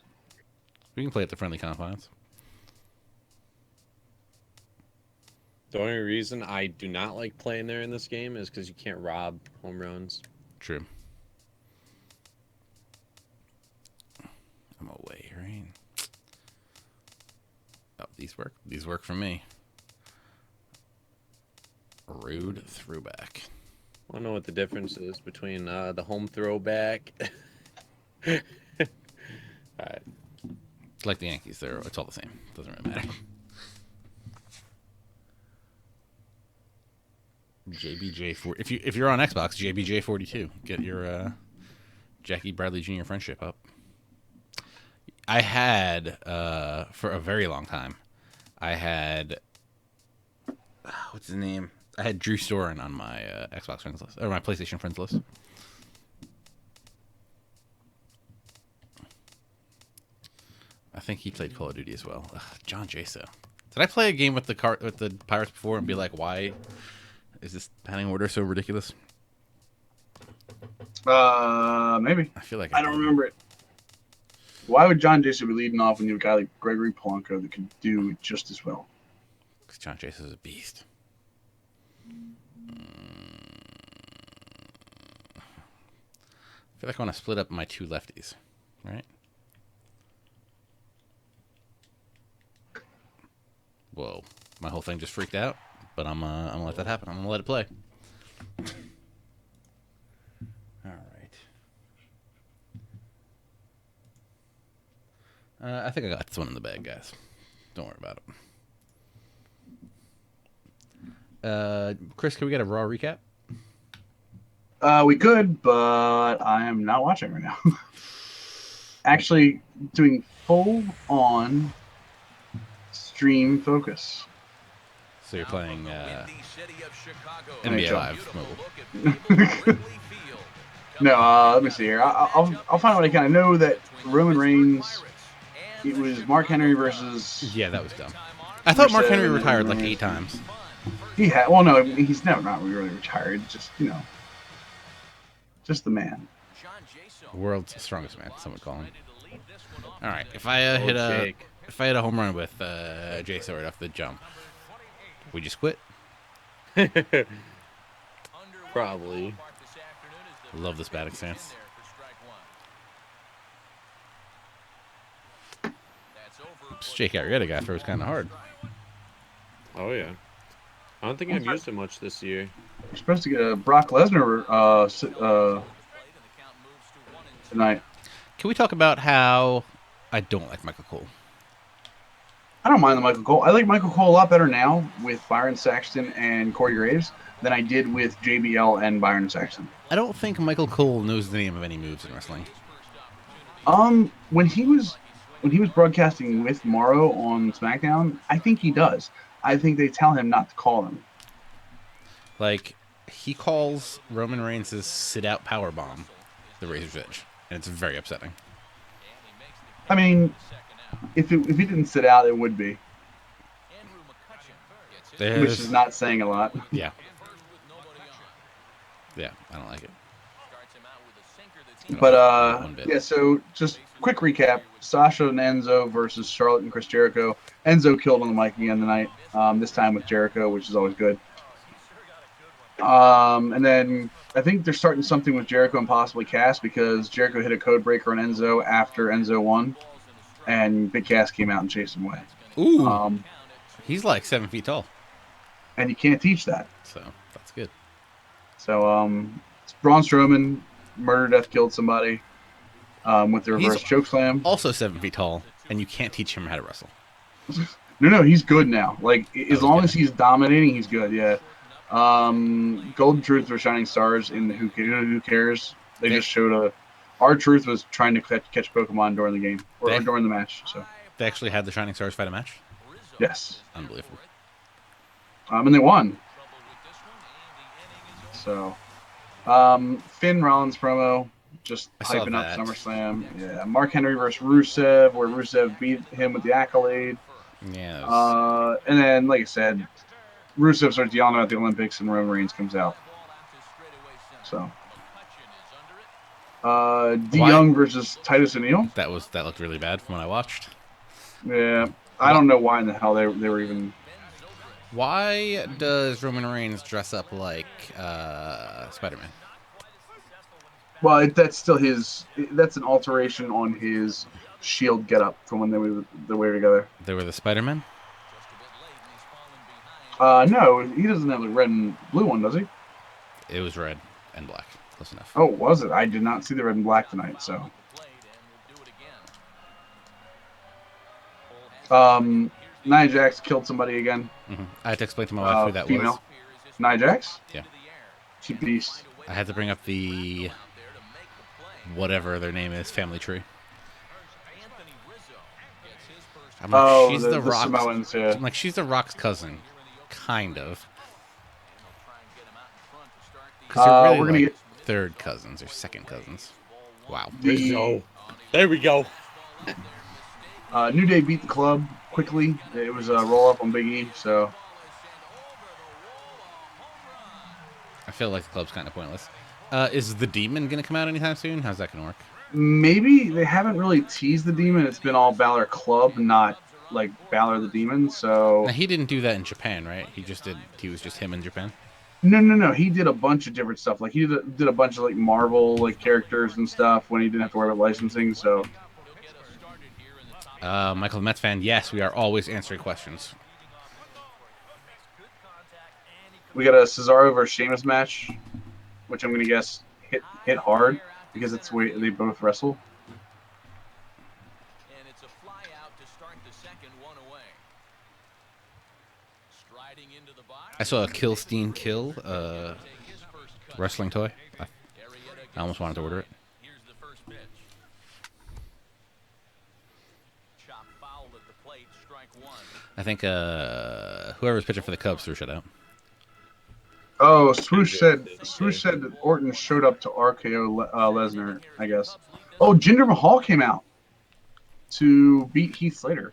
We can play at the friendly confines. The only reason I do not like playing there in this game is because you can't rob home runs. True. I'm away, right? Oh, these work. These work for me. Rude throwback. I don't know what the difference is between the home throwback. All right. Like the Yankees, it's all the same. Doesn't really matter. JBJ4. If you're on Xbox, JBJ42. Get your Jackie Bradley Jr. friendship up. I had for a very long time. I had what's his name? I had Drew Storen on my Xbox friends list or my PlayStation friends list. I think he played Call of Duty as well. Ugh, John Jaso. Did I play a game with the Pirates before and be like, why is this batting order so ridiculous? Maybe. I feel like I don't remember it. Why would John Jason be leading off when you have a guy like Gregory Polanco that could do it just as well? Because John Jaso is a beast. I feel like I want to split up my two lefties, right? Whoa, my whole thing just freaked out, but I'm gonna let that happen. I'm gonna let it play. All right. I think I got this one in the bag, guys. Don't worry about it. Chris, can we get a Raw recap? We could, but I am not watching right now. Actually, doing full on stream focus. So you're playing NHL. NBA Live Mobile. No, let me see here. I'll find what I can. I know that Roman Reigns. It was Mark Henry versus. Yeah, that was dumb. I thought Mark Henry retired like 8 times. He had. Well, no, he's never not really retired. Just just the man. World's strongest man, some would call him. All right, if I hit a home run with Jason right off the jump, we just quit. Probably. Love this batting stance. Jake Arrieta guy throws kind of hard. Oh yeah. I don't think I've used it much this year. We're supposed to get a Brock Lesnar tonight. Can we talk about how I don't like Michael Cole? I don't mind the Michael Cole. I like Michael Cole a lot better now with Byron Saxton and Corey Graves than I did with JBL and Byron Saxton. I don't think Michael Cole knows the name of any moves in wrestling. When he was broadcasting with Morrow on SmackDown, I think he does. I think they tell him not to call them. Like, he calls Roman Reigns' sit-out powerbomb the Razor's Edge, and it's very upsetting. I mean, if he didn't sit out, it would be. Which is not saying a lot. Yeah. Yeah, I don't like it. But, yeah, so just quick recap. Sasha and Enzo versus Charlotte and Chris Jericho. Enzo killed on the mic again tonight, this time with Jericho, which is always good. And then I think they're starting something with Jericho and possibly Cass because Jericho hit a code breaker on Enzo after Enzo won, and Big Cass came out and chased him away. Ooh, he's like 7 feet tall. And you can't teach that. So, that's good. So, Braun Strowman, murder, death, killed somebody with the reverse chokeslam. Also 7 feet tall, and you can't teach him how to wrestle. No, he's good now. Like, as long as he's dominating, he's good, yeah. Golden Truth were shining stars in the Who Cares. They just showed our Truth was trying to catch Pokemon during the game, or during the match. So they actually had the Shining Stars fight a match? Yes. Unbelievable. And they won. So, Finn Rollins promo, just hyping up SummerSlam. Yeah, Mark Henry versus Rusev, where Rusev beat him with the accolade. Yeah. And then, like I said, Rusev starts yelling about the Olympics, and Roman Reigns comes out. So, Young versus Titus O'Neil. That looked really bad from what I watched. Yeah, I don't know why in the hell they were even. Why does Roman Reigns dress up like Spider-Man? Well, that's still his. That's an alteration on his Shield getup from when they were together. They were the Spider-Man? No, he doesn't have the red and blue one, does he? It was red and black. Close enough. Oh, was it? I did not see the red and black tonight, so. Nia Jax killed somebody again. Mm-hmm. I had to explain to my wife who that female. was. Nia Jax? Yeah. She beast. I had to bring up the whatever their name is, family tree. I'm like, she's the Rock's. Samoans, yeah. I'm like, she's the Rock's cousin, kind of. Because really we're gonna get third cousins or second cousins. Wow. There we go. New Day beat the Club quickly. It was a roll up on Big E, so. I feel like the Club's kind of pointless. Is the Demon gonna come out anytime soon? How's that gonna work? Maybe they haven't really teased the Demon. It's been all Balor Club, not like Balor the Demon. So now, he didn't do that in Japan, right? He was just him in Japan. No. He did a bunch of different stuff. Like he did a bunch of like Marvel like characters and stuff when he didn't have to worry about licensing. So, Michael the Mets fan, yes, we are always answering questions. We got a Cesaro versus Sheamus match, which I'm gonna guess hit hard because it's the way they both wrestle. And it's a fly out to start the second one away. Striding into the box. I saw a Killstein Kill wrestling toy. I almost wanted to order it. Here's the first pitch. Chop foul at the plate, strike one. I think whoever's pitching for the Cubs threw shutout. Oh, Swoosh said that Orton showed up to RKO Lesnar, I guess. Oh, Jinder Mahal came out to beat Heath Slater.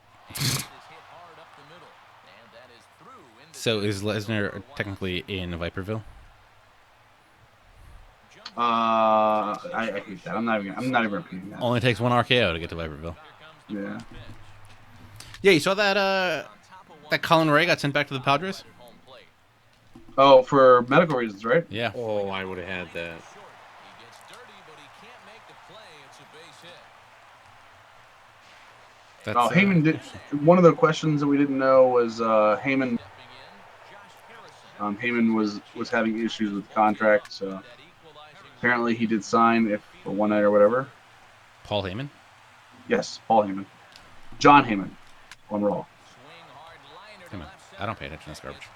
So is Lesnar technically in Viperville? I hate that. I'm not even repeating that. Only takes one RKO to get to Viperville. Yeah. Yeah, you saw that Colin Ray got sent back to the Padres? Oh, for medical reasons, right? Yeah. Oh, I would have had that. That's Heyman did. One of the questions that we didn't know was Heyman. Heyman was having issues with the contract, so apparently he did sign if for one night or whatever. Paul Heyman. Yes, Paul Heyman, John Heyman, on Raw. Come on. I don't pay attention to this garbage.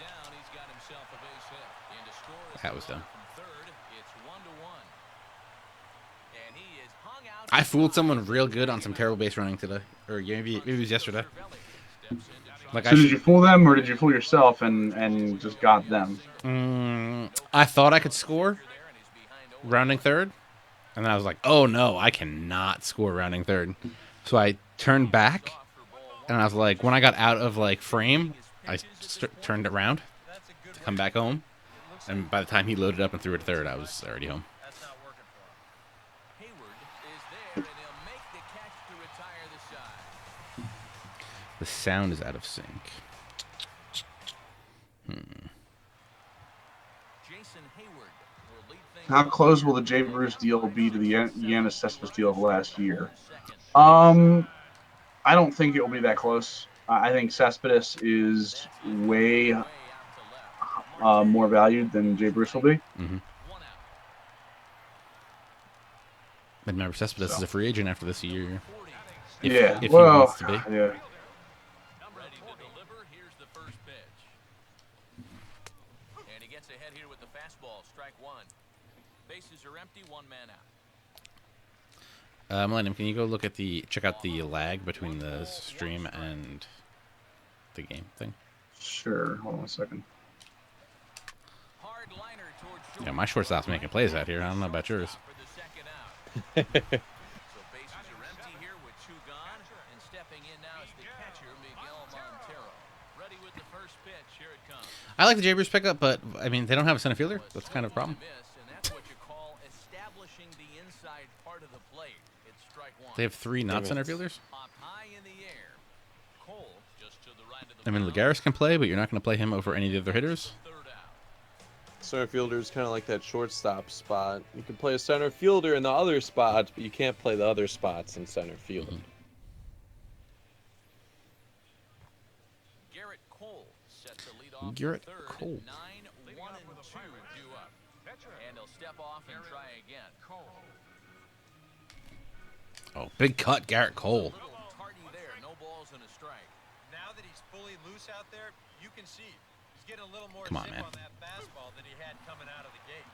That was dumb. I fooled someone real good on some terrible base running today, or maybe it was yesterday. Like So did you fool them, or did you fool yourself and just got them? I thought I could score rounding third, and then I was like, "Oh no, I cannot score rounding third." So I turned back, and I was like, when I got out of like frame, I turned it around to come back home, and by the time he loaded up and threw it to third, I was already home. The sound is out of sync. How close will the Jay Bruce deal be to the Giannis Cespedes deal of last year? I don't think it will be that close. I think Cespedes is way more valued than Jay Bruce will be. Mm-hmm. But remember, Cespedes is a free agent after this year. If he wants to be. Yeah. Ahead here with the fastball, strike one. Bases are empty, one man out. Millennium, can you go check out the lag between the stream and the game thing? Sure. Hold on a second. Yeah, my shortstop's making plays out here. I don't know about yours. So bases are empty here with two gone, and stepping in now is the catcher, Miguel Montero. Ready with the first pitch. Here it comes. I like the Jay Bruce pickup, but I mean they don't have a center fielder. That's kind of a problem. They have three not center fielders. I mean, Lagares can play, but you're not going to play him over any of the other hitters. Center fielder is kind of like that shortstop spot. You can play a center fielder in the other spots, but you can't play the other spots in center field. Mm-hmm. Garrett Cole. 9-1-2 due up. And he'll step off and try again. Oh, big cut, Garrett Cole. There, no balls and a strike. Now that he's fully loose out there, you can see he's getting a little more Come on, zip man. on that fastball than he had coming out of the gate.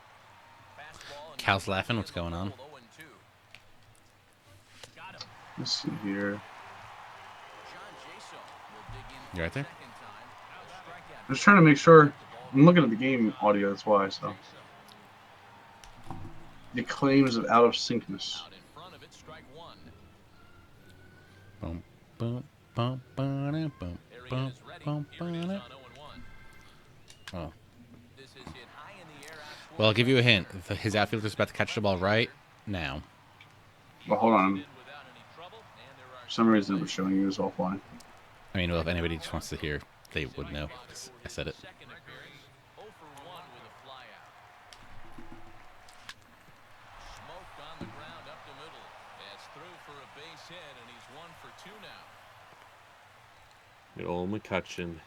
Cal's laughing. What's going on? Let's see here. You right there? I'm just trying to make sure. I'm looking at the game audio. That's why. So the claims of out of syncness. Boom, boom, boom, boom, boom, boom, boom, boom. Oh. Well, I'll give you a hint. His outfielder's about to catch the ball right now. Well, hold on. For some reason, it was showing you as offline. I mean, well, if anybody just wants to hear, they would know. 'Cause I said it. Good old McCutcheon.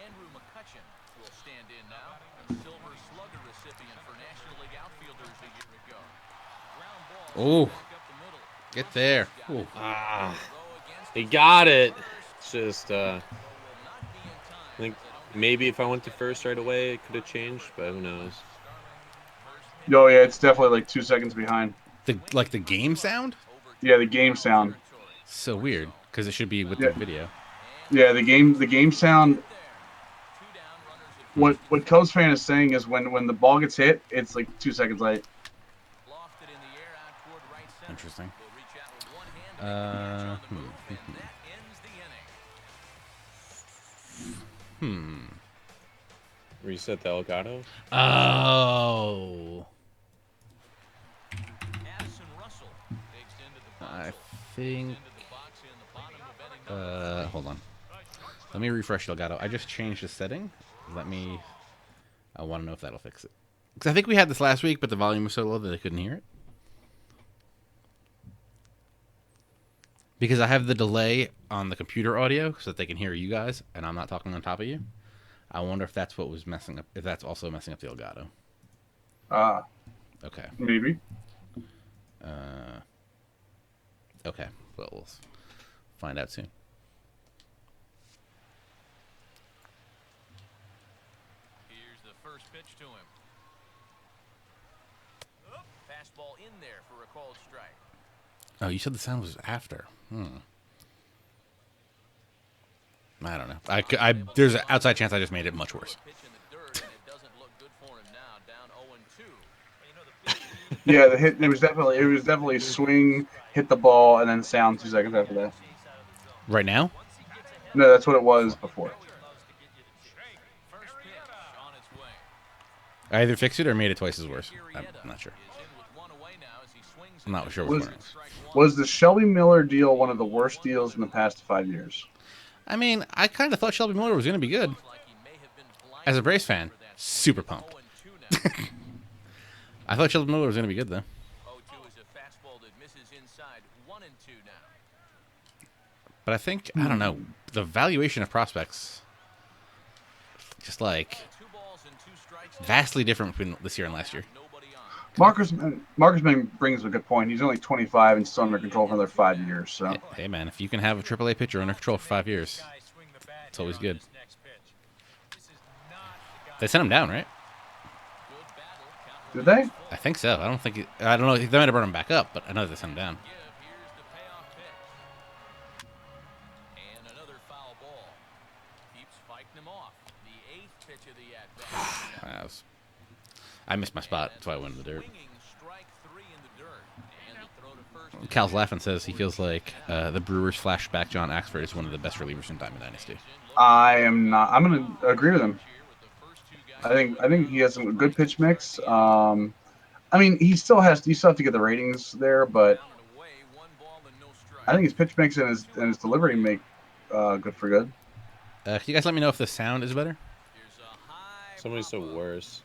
Andrew McCutcheon will stand in now. Silver Slugger recipient for National League outfielders a year ago. Ground ball. Oh, get there. Ooh. He got it. It's just, I think maybe if I went to first right away, it could have changed, but who knows. Oh, yeah, it's definitely like 2 seconds behind. The game sound? Yeah, the game sound. So weird, because it should be with the video. Yeah, the game sound. What Cubs fan is saying is when the ball gets hit, it's like 2 seconds late. Interesting. Reset the Elgato. Oh. I think. Hold on. Let me refresh Elgato. I just changed the setting. I want to know if that'll fix it. Because I think we had this last week, but the volume was so low that I couldn't hear it. Because I have the delay on the computer audio so that they can hear you guys, and I'm not talking on top of you. I wonder if that's what was messing up. If that's also messing up the Elgato. Okay. Maybe. Okay. Well, we'll find out soon. Here's the first pitch to him. Fastball in there for a called strike. Oh, you said the sound was after. I don't know. There's an outside chance I just made it much worse. Yeah, the hit. It was definitely swing, hit the ball, and then sound 2 seconds after that. Right now? No, that's what it was before. I either fixed it or made it twice as worse. I'm not sure. I'm not sure what's going on. Was the Shelby Miller deal one of the worst deals in the past 5 years? I mean, I kind of thought Shelby Miller was going to be good. As a Braves fan, super pumped. I thought Shelby Miller was going to be good, though. But I think, I don't know, the valuation of prospects, just like, vastly different between this year and last year. Marcus brings a good point. He's only 25 and still under control for another 5 years. So hey man, if you can have a AAA pitcher under control for 5 years, it's always good. They sent him down, right? Did they? I think so. I don't know. They might have brought him back up, but I know they sent him down. I missed my spot, so I went in the dirt. Cal's laughing, says he feels like the Brewers flashback John Axford is one of the best relievers in Diamond Dynasty. I am not. I'm going to agree with him. I think he has some good pitch mix. I mean, he still have to get the ratings there, but I think his pitch mix and his delivery make good for good. Can you guys let me know if the sound is better? Somebody said worse.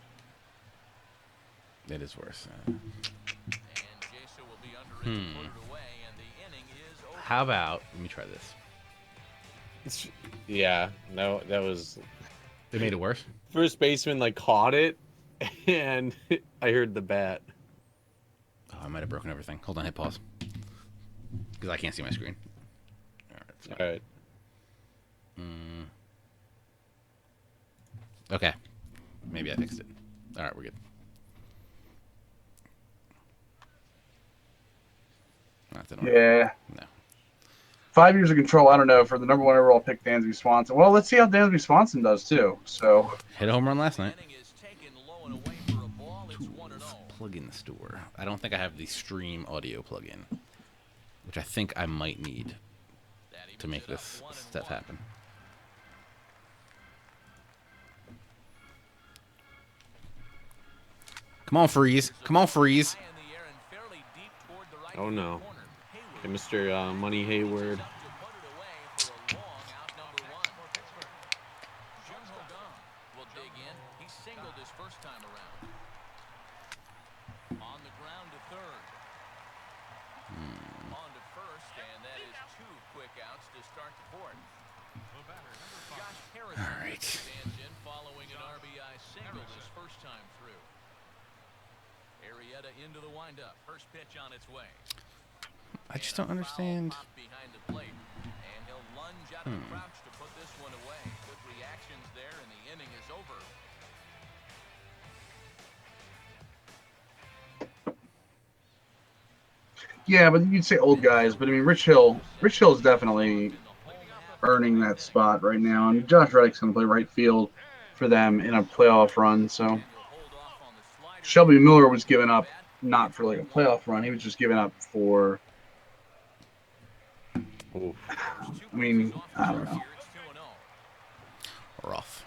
It is worse. How about, let me try this. Yeah, no, that was... They made it worse? First baseman, caught it, and I heard the bat. Oh, I might have broken everything. Hold on, hit pause. Because I can't see my screen. All right. Okay. Maybe I fixed it. All right, we're good. Yeah. No. 5 years of control. I don't know. For the number 1 overall pick, Dansby Swanson. Well, let's see how Dansby Swanson does too. So hit a home run last night. Plug-in store. I don't think I have the stream audio plug-in, which I think I might need to make this stuff happen. Come on, freeze. Come on, freeze. Oh, no. Hey, Mr. Money Hayward. All right. Following an RBI single his first time through. Arrieta into the windup. First pitch on its way. I just don't understand. Behind the plate, and he'll lunge out of crouch to put this one away. Good reactions there, and the inning is over. yeah, but you'd say old guys, but I mean Rich Hill is definitely earning that spot right now, and Josh Reddick's going to play right field for them in a playoff run. So Shelby Miller was given up not for a playoff run; he was just given up for. I mean, I don't know. Rough.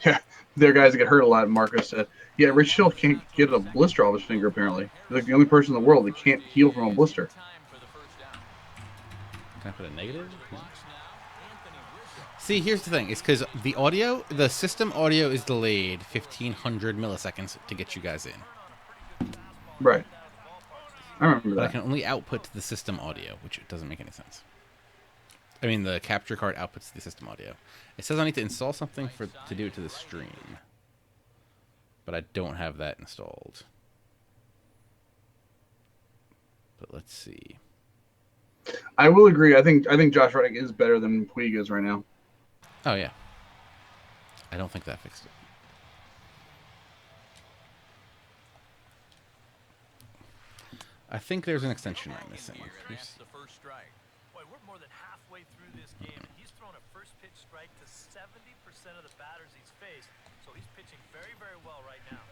Yeah, there are guys that get hurt a lot. Marcus said, "Yeah, Rich Hill can't get a blister off his finger. Apparently, he's like the only person in the world that can't heal from a blister." Can I put a negative? See, here's the thing. It's because the system audio is delayed 1,500 milliseconds to get you guys in. Right. I remember but I that. can only output to the system audio, which doesn't make any sense. I mean, the capture card outputs to the system audio. It says I need to install something to do it to the stream, but I don't have that installed. But let's see. I will agree. I think Josh Reddick is better than Puig is right now. Oh yeah. I don't think that fixed it. I think there's an extension I'm missing. That's the first strike. Boy, we're more than halfway through this game, and he's thrown a first pitch strike to 70% of the batters he's faced, so he's pitching very, very well right now.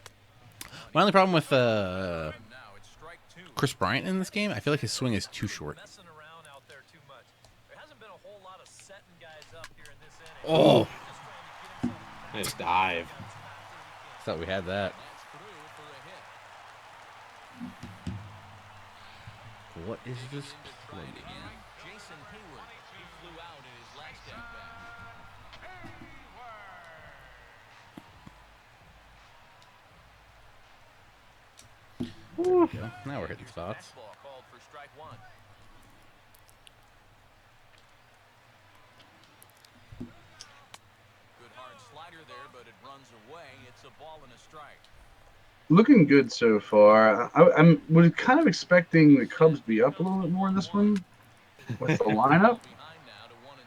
My only problem with Now it's strike two. Chris Bryant in this game, I feel like his swing is too short. Messing around out there too much. There hasn't been a whole lot of setting guys up here in this inning. Oh, Just trying to get himself Nice dive. thought we had that. That's through for a hit. What is this Try it again. Jason Hayward. He flew out in his last at bat. There we go. Now we're hitting spots. Fastball called for strike one. Good hard slider there, but it runs away. It's a ball and a strike. Looking good so far. I was kind of expecting the Cubs to be up a little bit more in this one with the lineup. Behind now to 1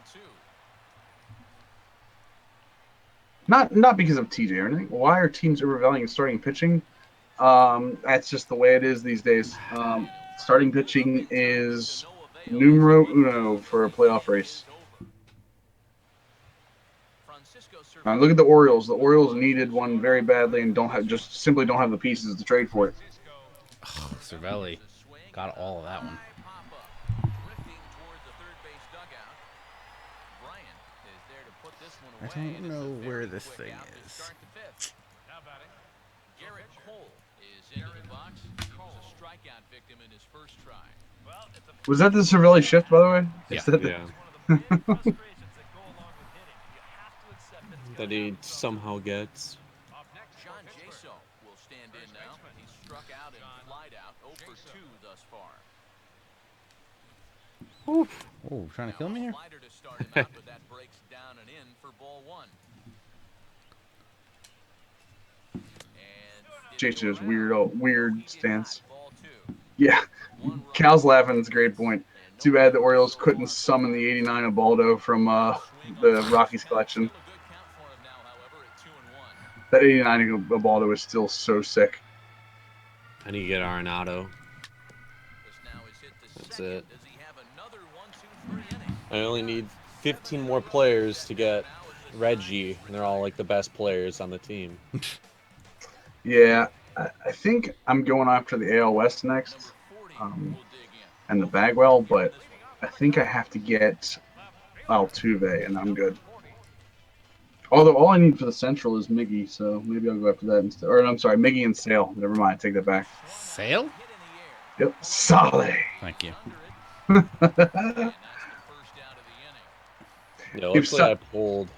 and 2. Not because of TJ or anything. Why are teams overvaluing starting pitching? That's just the way it is these days. Starting pitching is numero uno for a playoff race. Look at the Orioles. The Orioles needed one very badly and simply don't have the pieces to trade for it. Oh, Cervelli got all of that one. I don't know where this thing is. Garrett Cole is into the box. He was a strikeout victim in his first try. Well, it's a Was that the Cervelli shift, by the way? Yeah. Is that the- Yeah. one of the big frustrations that go along with hitting. You have to accept that it's That he somehow gets. John Jaso will stand in now. He's struck out and flied out 0 for 2 thus far. Oh, trying to kill me here? Slider to start him out, but that breaks down and in for ball one. And Jason's weird stance. Ball two. Yeah. Cal's laughing. It's a great point. Too bad the Orioles couldn't summon the 89 Ubaldo from the Rockies collection. Still a good count for him now, however, at 2 and 1. That 89 Ubaldo is still so sick. I need to get Arenado. This now is hit to That's second. it. Does he have another 1, 2, 3 inning? I only need 15 more players to get Reggie, and they're all like the best players on the team. Yeah, I think I'm going after the AL West next, 40 um, will dig in. and the Bagwell, but I think I have to get Altuve, and I'm good. Although all I need for the Central is Miggy, so maybe I'll go after that instead. Or I'm sorry, Miggy and Sale. Never mind, take that back. Sale? Hit in the air. Yep, Solid. Thank you. Under it. And that's the first out of the inning. Yeah, If luckily so- I pulled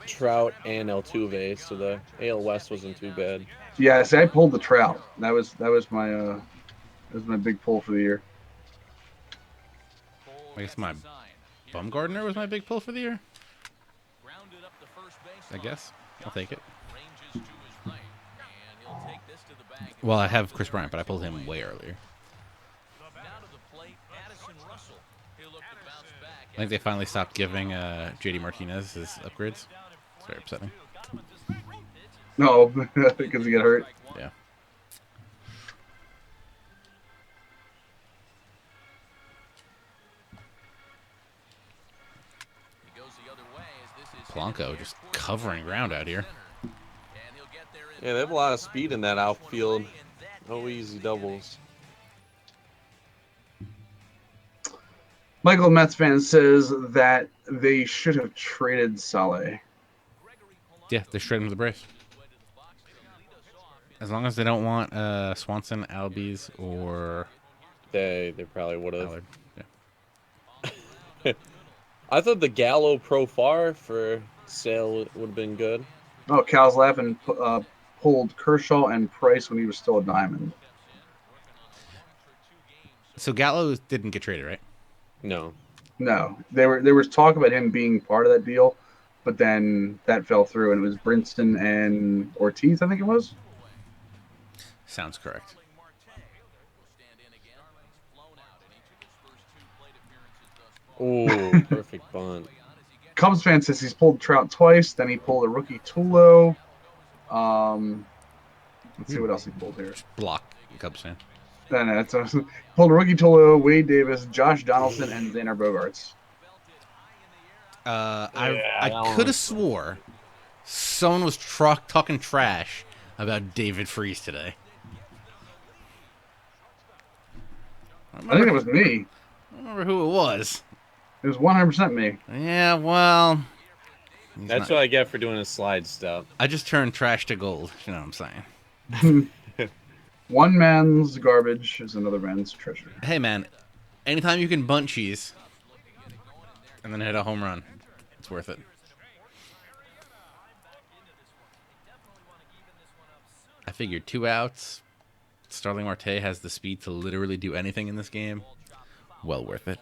Trout and Altuve, so the AL West wasn't too bad. Yeah, see, I pulled the Trout. That was my big pull for the year. Cole I guess gets my the sign. Here Bumgardner was my big pull for the year. grounded up the first base I line. guess. I'll take it. Ranges to his right, and he'll take this to the bag. Well, I have Chris Bryant, but I pulled him way earlier. Now to the plate, Addison Russell. He'll look to bounce back. I think they finally stopped giving JD Martinez his upgrades. It's very upsetting. No, because he got hurt. Yeah. He goes the other way as this is Polanco just covering ground out here. And he'll get there in Yeah, they have a lot of speed in that outfield. No easy doubles. Michael Mets fan says that they should have traded Saleh. Yeah, they're straight into the Braves. As long as they don't want Swanson, Albies, or They probably would have. Allard. Yeah. I thought the Gallo Profar for sale would have been good. Oh, Cal's laughing. Pulled Kershaw and Price when he was still a diamond. So Gallo didn't get traded, right? No. No, there was talk about him being part of that deal, but then that fell through, and it was Brinson and Ortiz, I think it was. Sounds correct. Oh, perfect bunt. Cubs fan says he's pulled Trout twice. Then he pulled a rookie Tulo. Let's see what else he pulled here. Block, Cubs fan. No, pulled a rookie Tulo, Wade Davis, Josh Donaldson, and Xander Bogaerts. I could have swore someone was talking trash about David Freese today. I think it was me. I don't remember who it was. It was 100% me. Yeah, well... That's what I get for doing a slide step. I just turned trash to gold. You know what I'm saying? One man's garbage is another man's treasure. Hey, man. Anytime you can bunt cheese and then hit a home run, it's worth it. I figured 2 outs. Starling Marte has the speed to literally do anything in this game. Well worth it.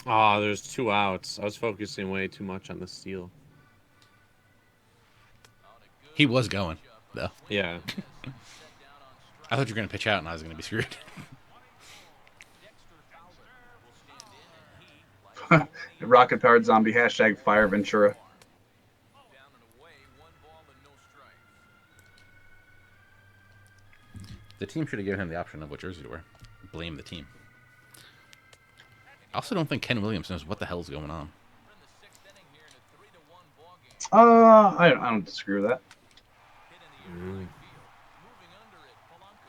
Oh, there's 2 outs. I was focusing way too much on the steal. He was going, though. Yeah. I thought you were going to pitch out and I was going to be screwed. Rocket powered zombie hashtag fire Ventura. The team should have given him the option of what jersey to wear. Blame the team. I also don't think Ken Williams knows what the hell's going on. I don't disagree with that.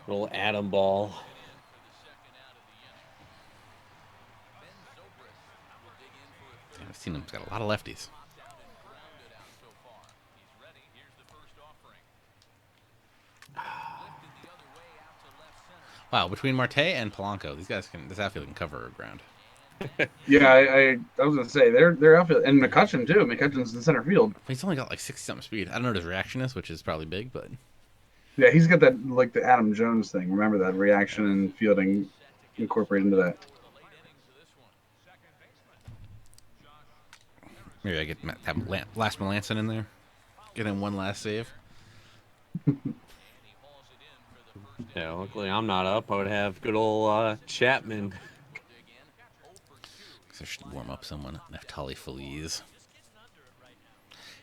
Little atom ball. I've seen him. He's got a lot of lefties. Wow, between Marte and Polanco, these guys this outfield can cover ground. Yeah, I was gonna say they're outfield, and McCutcheon too. McCutcheon's in center field. He's only got like 60-something speed. I don't know what his reaction is, which is probably big, but Yeah, he's got that like the Adam Jones thing. Remember that reaction and fielding incorporated into that. maybe I get have last Melanson in there. Get him one last save. Yeah, luckily I'm not up. I would have good old Chapman. I should warm up someone. Neftali Feliz.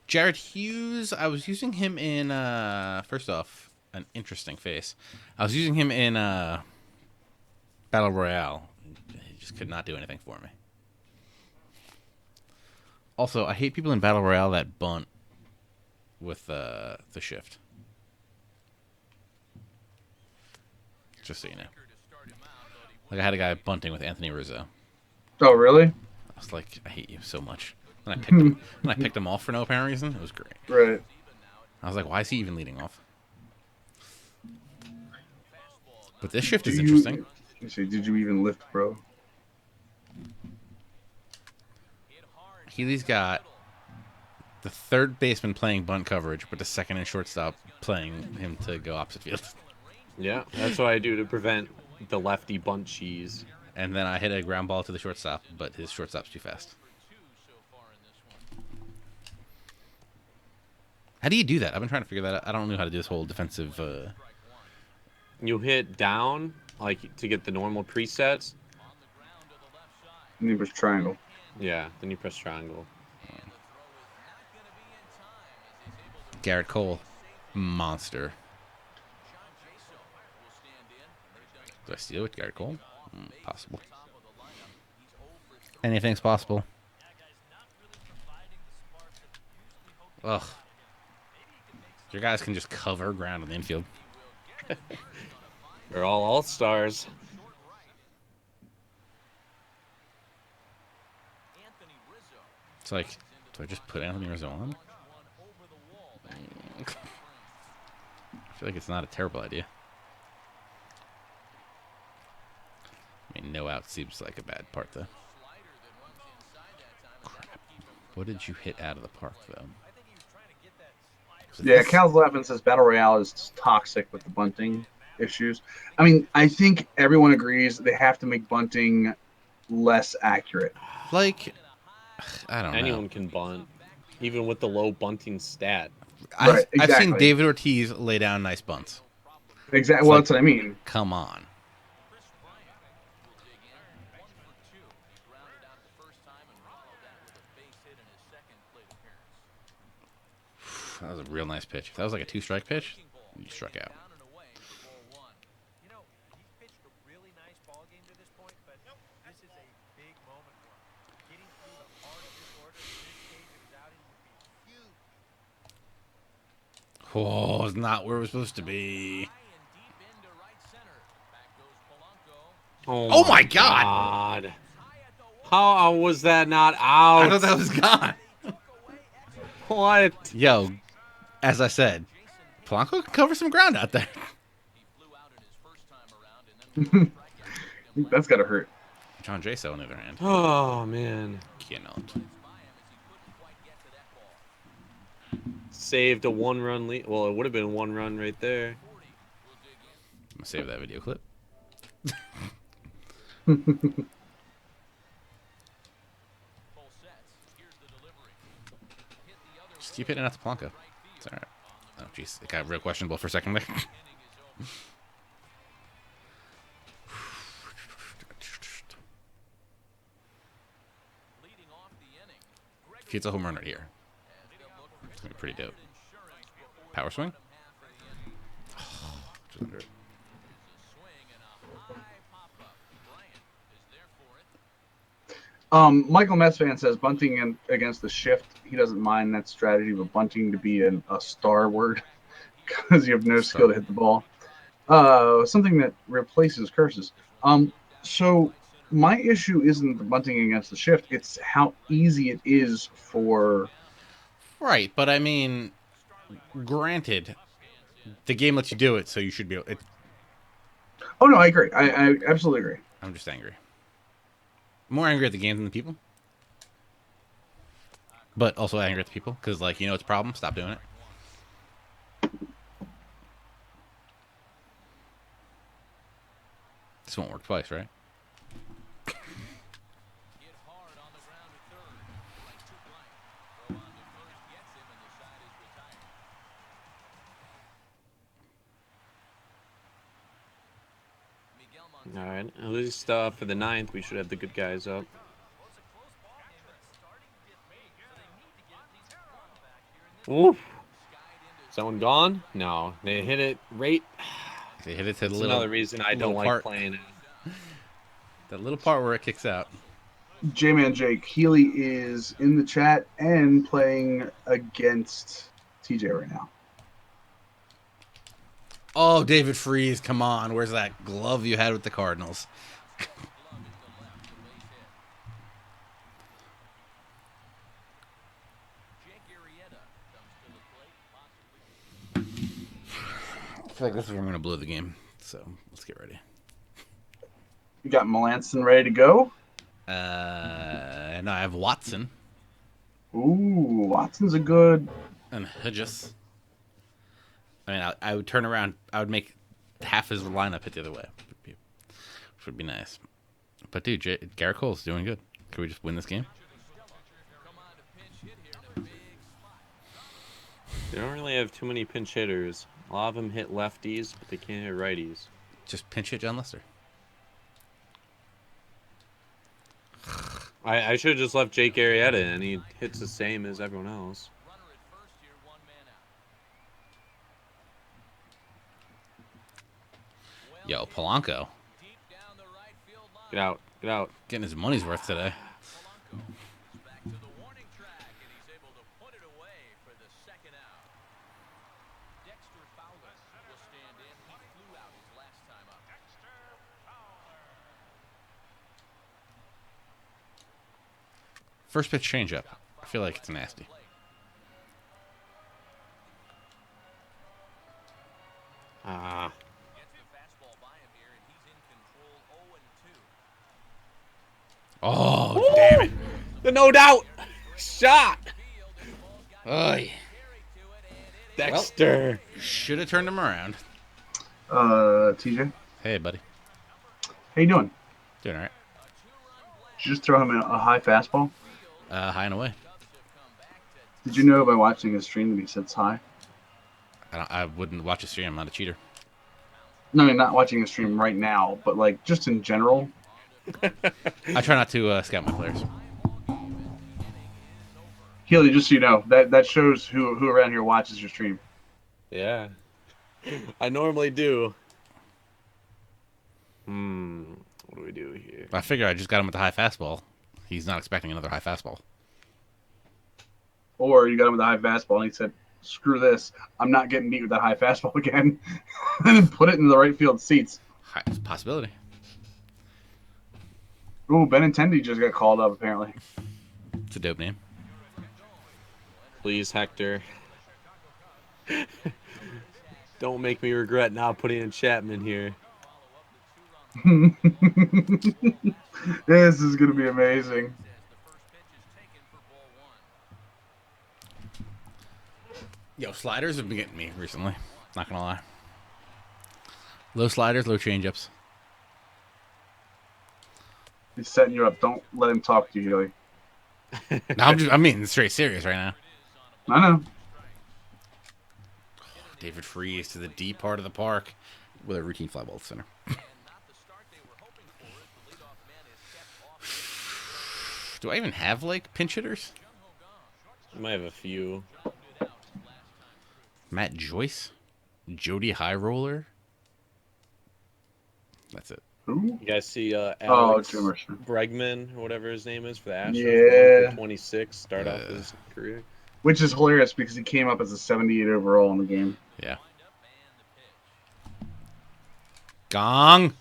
Jared Hughes, I was using him in, first off, an interesting face. I was using him in Battle Royale. He just could not do anything for me. Also, I hate people in Battle Royale that bunt with the shift. Just so you know. Like, I had a guy bunting with Anthony Rizzo. Oh, really? I was like, I hate you so much. And I picked him off for no apparent reason. It was great. Right. I was like, why is he even leading off? But this shift is interesting. Did you even lift, bro? Healy's got the third baseman playing bunt coverage, but the second and shortstop playing him to go opposite field. Yeah, that's what I do to prevent the lefty bunt cheese. And then I hit a ground ball to the shortstop, but his shortstop's too fast. How do you do that? I've been trying to figure that out. I don't know how to do this whole defensive... You hit down, like, to get the normal presets. And he was triangle. Yeah, then you press triangle. Garrett Cole. Monster. Do I steal with Garrett Cole? Possible. Anything's possible. Ugh. Your guys can just cover ground on the infield. They're all stars. It's like, do I just put Anthony Rizzo on? I feel like it's not a terrible idea. I mean, no out seems like a bad part, though. Crap. What did you hit out of the park, though? Yeah, Cal's laughing says Battle Royale is toxic with the bunting. issues. I mean, I think everyone agrees they have to make bunting less accurate. Like, I don't know. Anyone can bunt, even with the low bunting stat. Right, I've seen exactly. David Ortiz lay down nice bunts. Exactly. It's Well, like- that's what I mean. Come on. Chris Bryant will dig in 1 for 2. He grounded out the first time and followed that with a base hit in his second plate appearance. That was a real nice pitch. If that was like a 2-strike pitch, you struck out. Down and away for ball 1. You know, he's pitched a really nice ball game to this point, but this is a big moment for him. Getting through the hard disorder at this stage of his outing would be huge. Oh, it's not where we're supposed to be. High and deep into right center. Back goes Polanco. Oh my God. How was that not out? I thought that was gone. What? Yo, as I said, Polanco can cover some ground out there. He flew out in his first time around and then with a strikeout. That's got to hurt. John Jaso, on the other hand, Oh man. cannot. By him as he couldn't quite get to that ball. Saved a 1-run lead. Well, it would have been 1 run right there. 40 will dig in. I'm gonna save that video clip. Full sets. Here's the delivery. Hit the other Just keep hitting out to Polanco. It's all right. Oh, jeez, it got real questionable for a second there. inning is over. Leading off the inning. If he hits a home run right here, it's gonna be pretty dope. Power swing? Just under it. Swing and a high pop-up. Bryant is there for it. Michael Mets fan says bunting against the shift. He doesn't mind that strategy, but bunting to be a star word because you have no skill to hit the ball. Something that replaces curses. So my issue isn't the bunting against the shift. It's how easy it is for. Right, but I mean, granted, the game lets you do it, so you should be able. Oh no, I agree. I absolutely agree. I'm just angry. I'm more angry at the game than the people. But also angry at the people, because, like, you know it's a problem. Stop doing it. This won't work twice, right? Hit hard on the ground to third. Right to Bryant. Throw on to first gets him, and the side is retired. Miguel All Montero. right. At least for the 9th, we should have the good guys up. Well, it's a close ball game, but it's starting to get late, so they need to get at least one back here in this. Oof. Someone gone? No. They hit it right. They hit it to the That's little, another reason I don't little like part. playing it. That little part where it kicks out. J-Man Jake Healy is in the chat and playing against TJ right now. Oh, David Freeze, come on. Where's that glove you had with the Cardinals? I feel like this is where I'm going to blow the game. So let's get ready. You got Melanson ready to go. And I have Watson Ooh, Watson's a good. and Hedges. I mean, I would turn around. I would make half his lineup hit the other way, which would be nice. But dude, Garrett Cole's doing good. Can we just win this game? They don't really have too many pinch hitters. A lot of them hit lefties, but they can't hit righties. Just pinch hit John Lester. I should have just left Jake Arrieta, and he hits the same as everyone else. Runner at first here, 1 man out. Yo, Polanco Deep down the right field line. Get out. Get out. getting his money's worth today. Polanco is back to the warning track, and he's able to put it away for the second out. Dexter Fowler will stand in. He flew out his last time up. First pitch changeup. I feel like it's nasty. Ah. Gets the fastball by him here, and he's in control 0-2. Oh, damn it. The no doubt shot. Oy. Dexter. Should have turned him around. TJ, Hey, buddy. how you doing? Doing all right. Did you just throw him a high fastball? High and away. Did you know by watching his stream that he sits high? I wouldn't watch a stream. I'm not a cheater. No, I mean, not watching his stream right now, but like just in general. I try not to scout my players. Healy, just so you know, that shows who around here watches your stream. Yeah. I normally do. What do we do here? I figure I just got him with the high fastball. He's not expecting another high fastball. Or you got him with a high fastball and he said, "Screw this! I'm not getting beat with that high fastball again," and then put it in the right field seats. It's a possibility. Ooh, Benintendi just got called up apparently. It's a dope name. Please, Hector. Don't make me regret not putting in Chapman here. This is gonna be amazing. Yo, sliders have been getting me recently. Not gonna lie. Low sliders, low changeups. He's setting you up. Don't let him talk to you, Healy. No, I'm being straight serious right now. I know. David Freese to the deep part of the park with a routine fly ball at center. Do I even have like pinch hitters? I might have a few. Matt Joyce, Jody High Roller. That's it. Ooh. You guys see Alex Jimerson. Bregman, or whatever his name is, for the Astros? Yeah. Going for 26, start off his career. Which is hilarious because he came up as a 78 overall in the game. Yeah. Gong.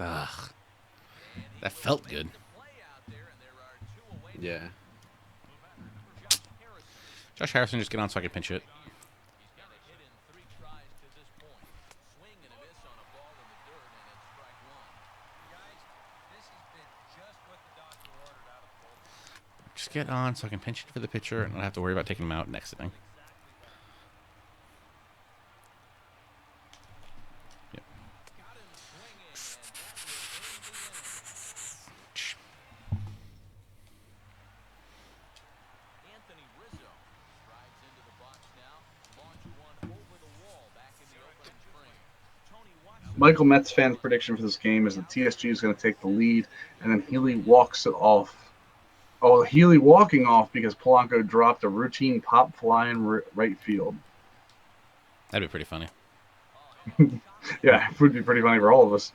Ugh. That felt good. Yeah. Josh Harrison, just get on so I can pinch it. Just get on so I can pinch it for the pitcher and not have to worry about taking him out next inning. Yep. Michael Metz fan's prediction for this game is that TSG is going to take the lead, and then Healy walks it off. Oh, Healy walking off because Polanco dropped a routine pop fly in right field. That'd be pretty funny. Yeah, it would be pretty funny for all of us,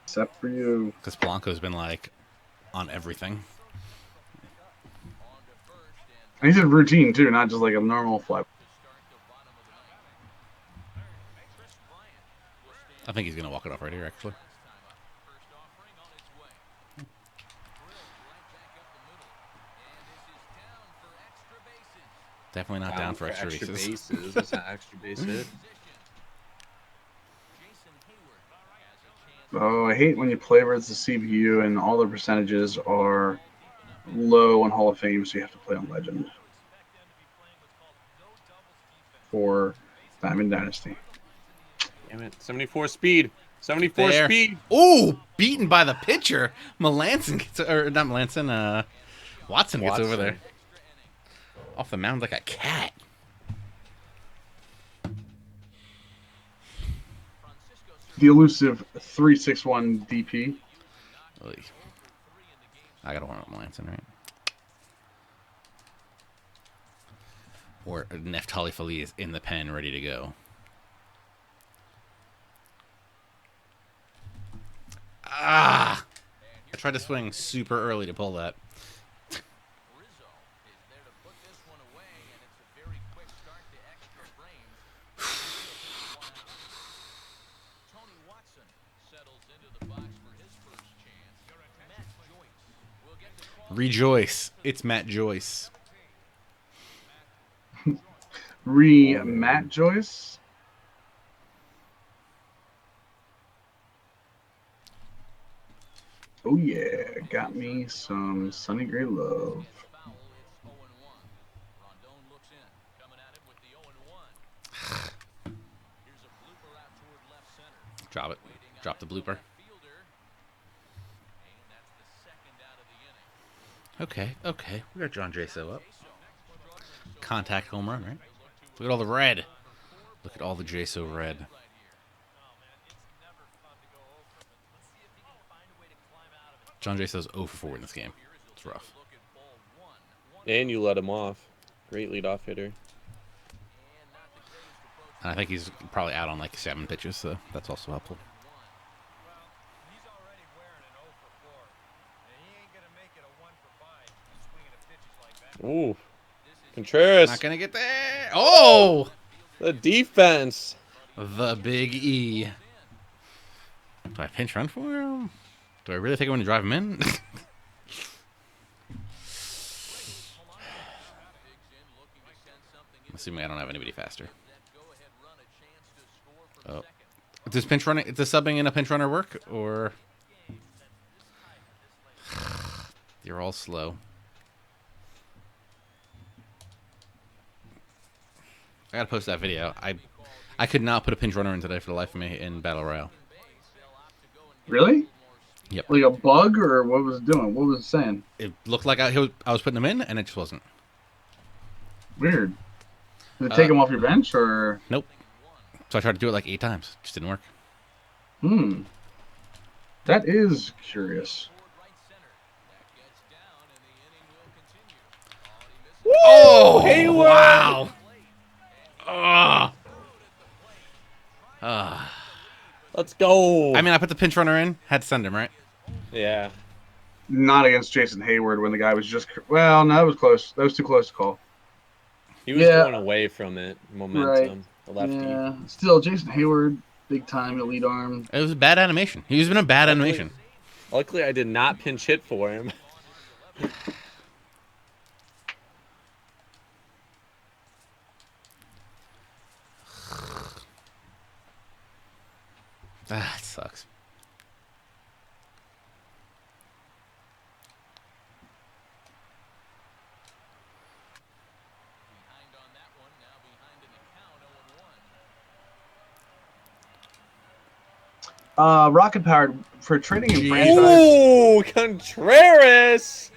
except for you. Because Polanco's been like on everything. And he said routine too, not just like a normal fly. I think he's going to walk it off right here, actually. Definitely not down for extra bases. That's not extra base hit. Oh, I hate when you play versus the CPU and all the percentages are low on Hall of Fame, so you have to play on Legend for Diamond Dynasty. Damn it. 74 speed. 74 There. speed. Ooh, beaten by the pitcher. Melanson gets, or not Melanson, Watson gets over there. Off the mound like a cat. The elusive 361 DP. Oy. I gotta warm up Melanson, right? Or Neftali Fali is in the pen, ready to go. Ah! I tried to swing super early to pull that. Rejoice. It's Matt Joyce. Matt Joyce. Oh yeah, got me some Sunny Gray Love. blooper. Okay. We got John Jaso up. Contact home run, right? Look at all the red. Look at all the Jaso red. John Jaso's 0 for 4 in this game. It's rough. And you let him off. Great leadoff hitter. And I think he's probably out on like 7 pitches, so that's also helpful. He's already wearing an 0 for 4, and he ain't gonna make it a 1 for 5 swinging at pitches like that. Ooh. Contreras. Not gonna get there. Oh! The defense. The Big E. Do I pinch run for him? Do I really think I'm gonna drive him in? Assuming I don't have anybody faster. Oh, does pinch running? Does subbing in a pinch runner work, or you're all slow? I gotta post that video. I could not put a pinch runner in today for the life of me in Battle Royale. Really? Yep. Like a bug, or what was it doing? What was it saying? It looked like I was putting them in, and it just wasn't. Weird. Did it take him off your bench, or? Nope. So I tried to do it like 8 times. Just didn't work. That is curious. Oh, Hayward! wow. Let's go. I mean, I put the pinch runner in. Had to send him, right? Yeah. Not against Jason Hayward when the guy was just. Well, no, that was close. That was too close to call. He was going away from it. Momentum. Right. The lefty. Yeah. Still, Jason Hayward, big time elite arm. It was a bad animation. He's been a bad animation. Luckily, I did not pinch hit for him. Ah, it sucks. Rocket Powered for trading in franchise. Ooh, Contreras!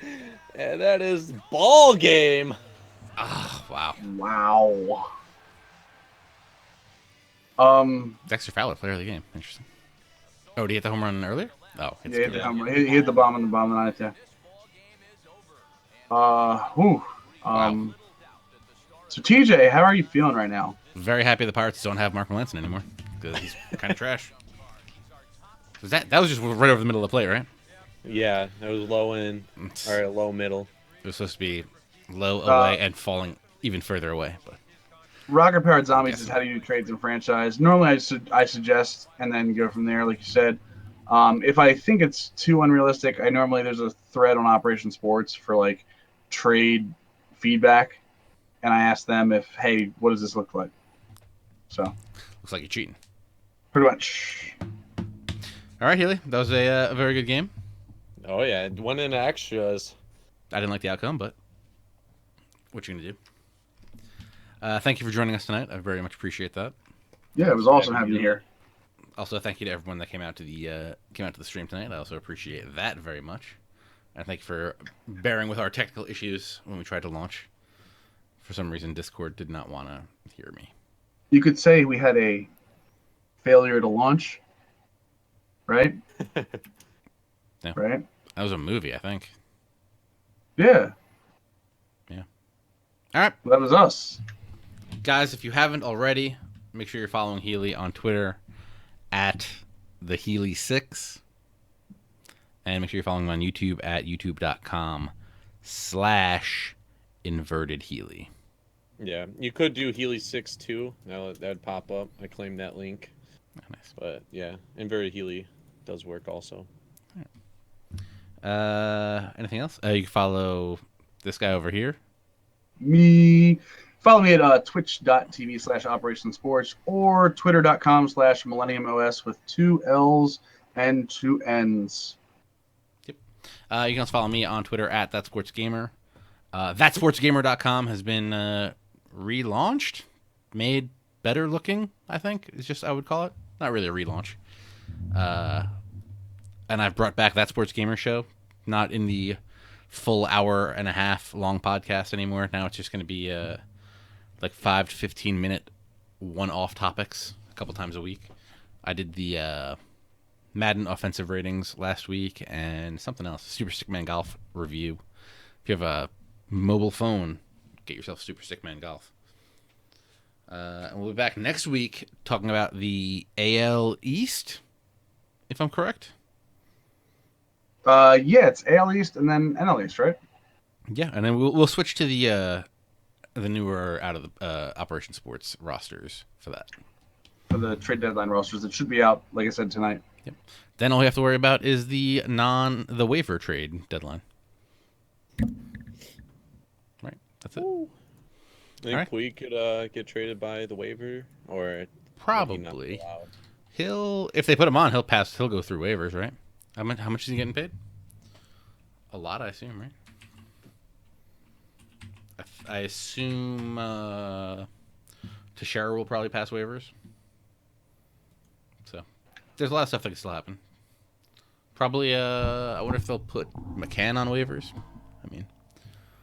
And that is ball game. Ah, wow. Wow. Dexter Fowler, player of the game. Interesting. Oh, did he hit the home run earlier? Oh, Yeah, he hit the home run. He hit the bomb on the bottom of the ninth, yeah. So TJ, how are you feeling right now? Very happy the Pirates don't have Mark Melanson anymore because he's kind of trash. That was just right over the middle of the plate, right? Yeah, it was low in or low middle. It was supposed to be low away and falling even further away, but Rocket Powered Zombies is how do you do trades in franchise. Normally, I suggest and then go from there, like you said. If I think it's too unrealistic, there's a thread on Operation Sports for like trade feedback, and I ask them if, hey, what does this look like? So looks like you're cheating. Pretty much. All right, Healy, that was a very good game. Oh yeah, it went into extras. I didn't like the outcome, but what you gonna do? Thank you for joining us tonight. I very much appreciate that. Yeah, it was awesome having you here. Also, thank you to everyone that came out to the stream tonight. I also appreciate that very much. And thank you for bearing with our technical issues when we tried to launch. For some reason, Discord did not want to hear me. You could say we had a failure to launch, right? Yeah. Right? That was a movie, I think. Yeah. Yeah. All right. That was us. Guys, if you haven't already, make sure you're following Healy on Twitter at TheHealy6. And make sure you're following him on YouTube at youtube.com/InvertedHealy. Yeah, you could do Healy6 too. That'd pop up. I claimed that link. Oh, nice. But yeah, Inverted Healy does work also. Anything else? You can follow this guy over here. Me. Follow me at twitch.tv/Operation Sports or twitter.com/MillenniumOS with 2 L's and 2 N's. Yep. You can also follow me on Twitter at ThatSportsGamer. ThatSportsGamer.com has been relaunched, made better looking, I think. It's just, I would call it. Not really a relaunch. And I've brought back That Sports Gamer show, not in the full hour and a half long podcast anymore. Now it's just going to be like 5 to 15 minute one-off topics a couple times a week. I did the Madden offensive ratings last week and something else, Super Stickman Golf review. If you have a mobile phone, get yourself Super Stickman Golf. And we'll be back next week talking about the AL East, if I'm correct. Yeah, it's AL East and then NL East, right? Yeah, and then we'll switch to the newer out of the Operation Sports rosters for that. For the trade deadline rosters, it should be out, like I said, tonight. Yep. Then all we have to worry about is the waiver trade deadline. Right, that's it. I think Alright. Puig could get traded by the waiver, or Probably. He'll, if they put him on, he'll go through waivers, right? How much is he getting paid? A lot, I assume, right? I assume Teixeira will probably pass waivers. So there's a lot of stuff that can still happen. Probably, I wonder if they'll put McCann on waivers. I mean,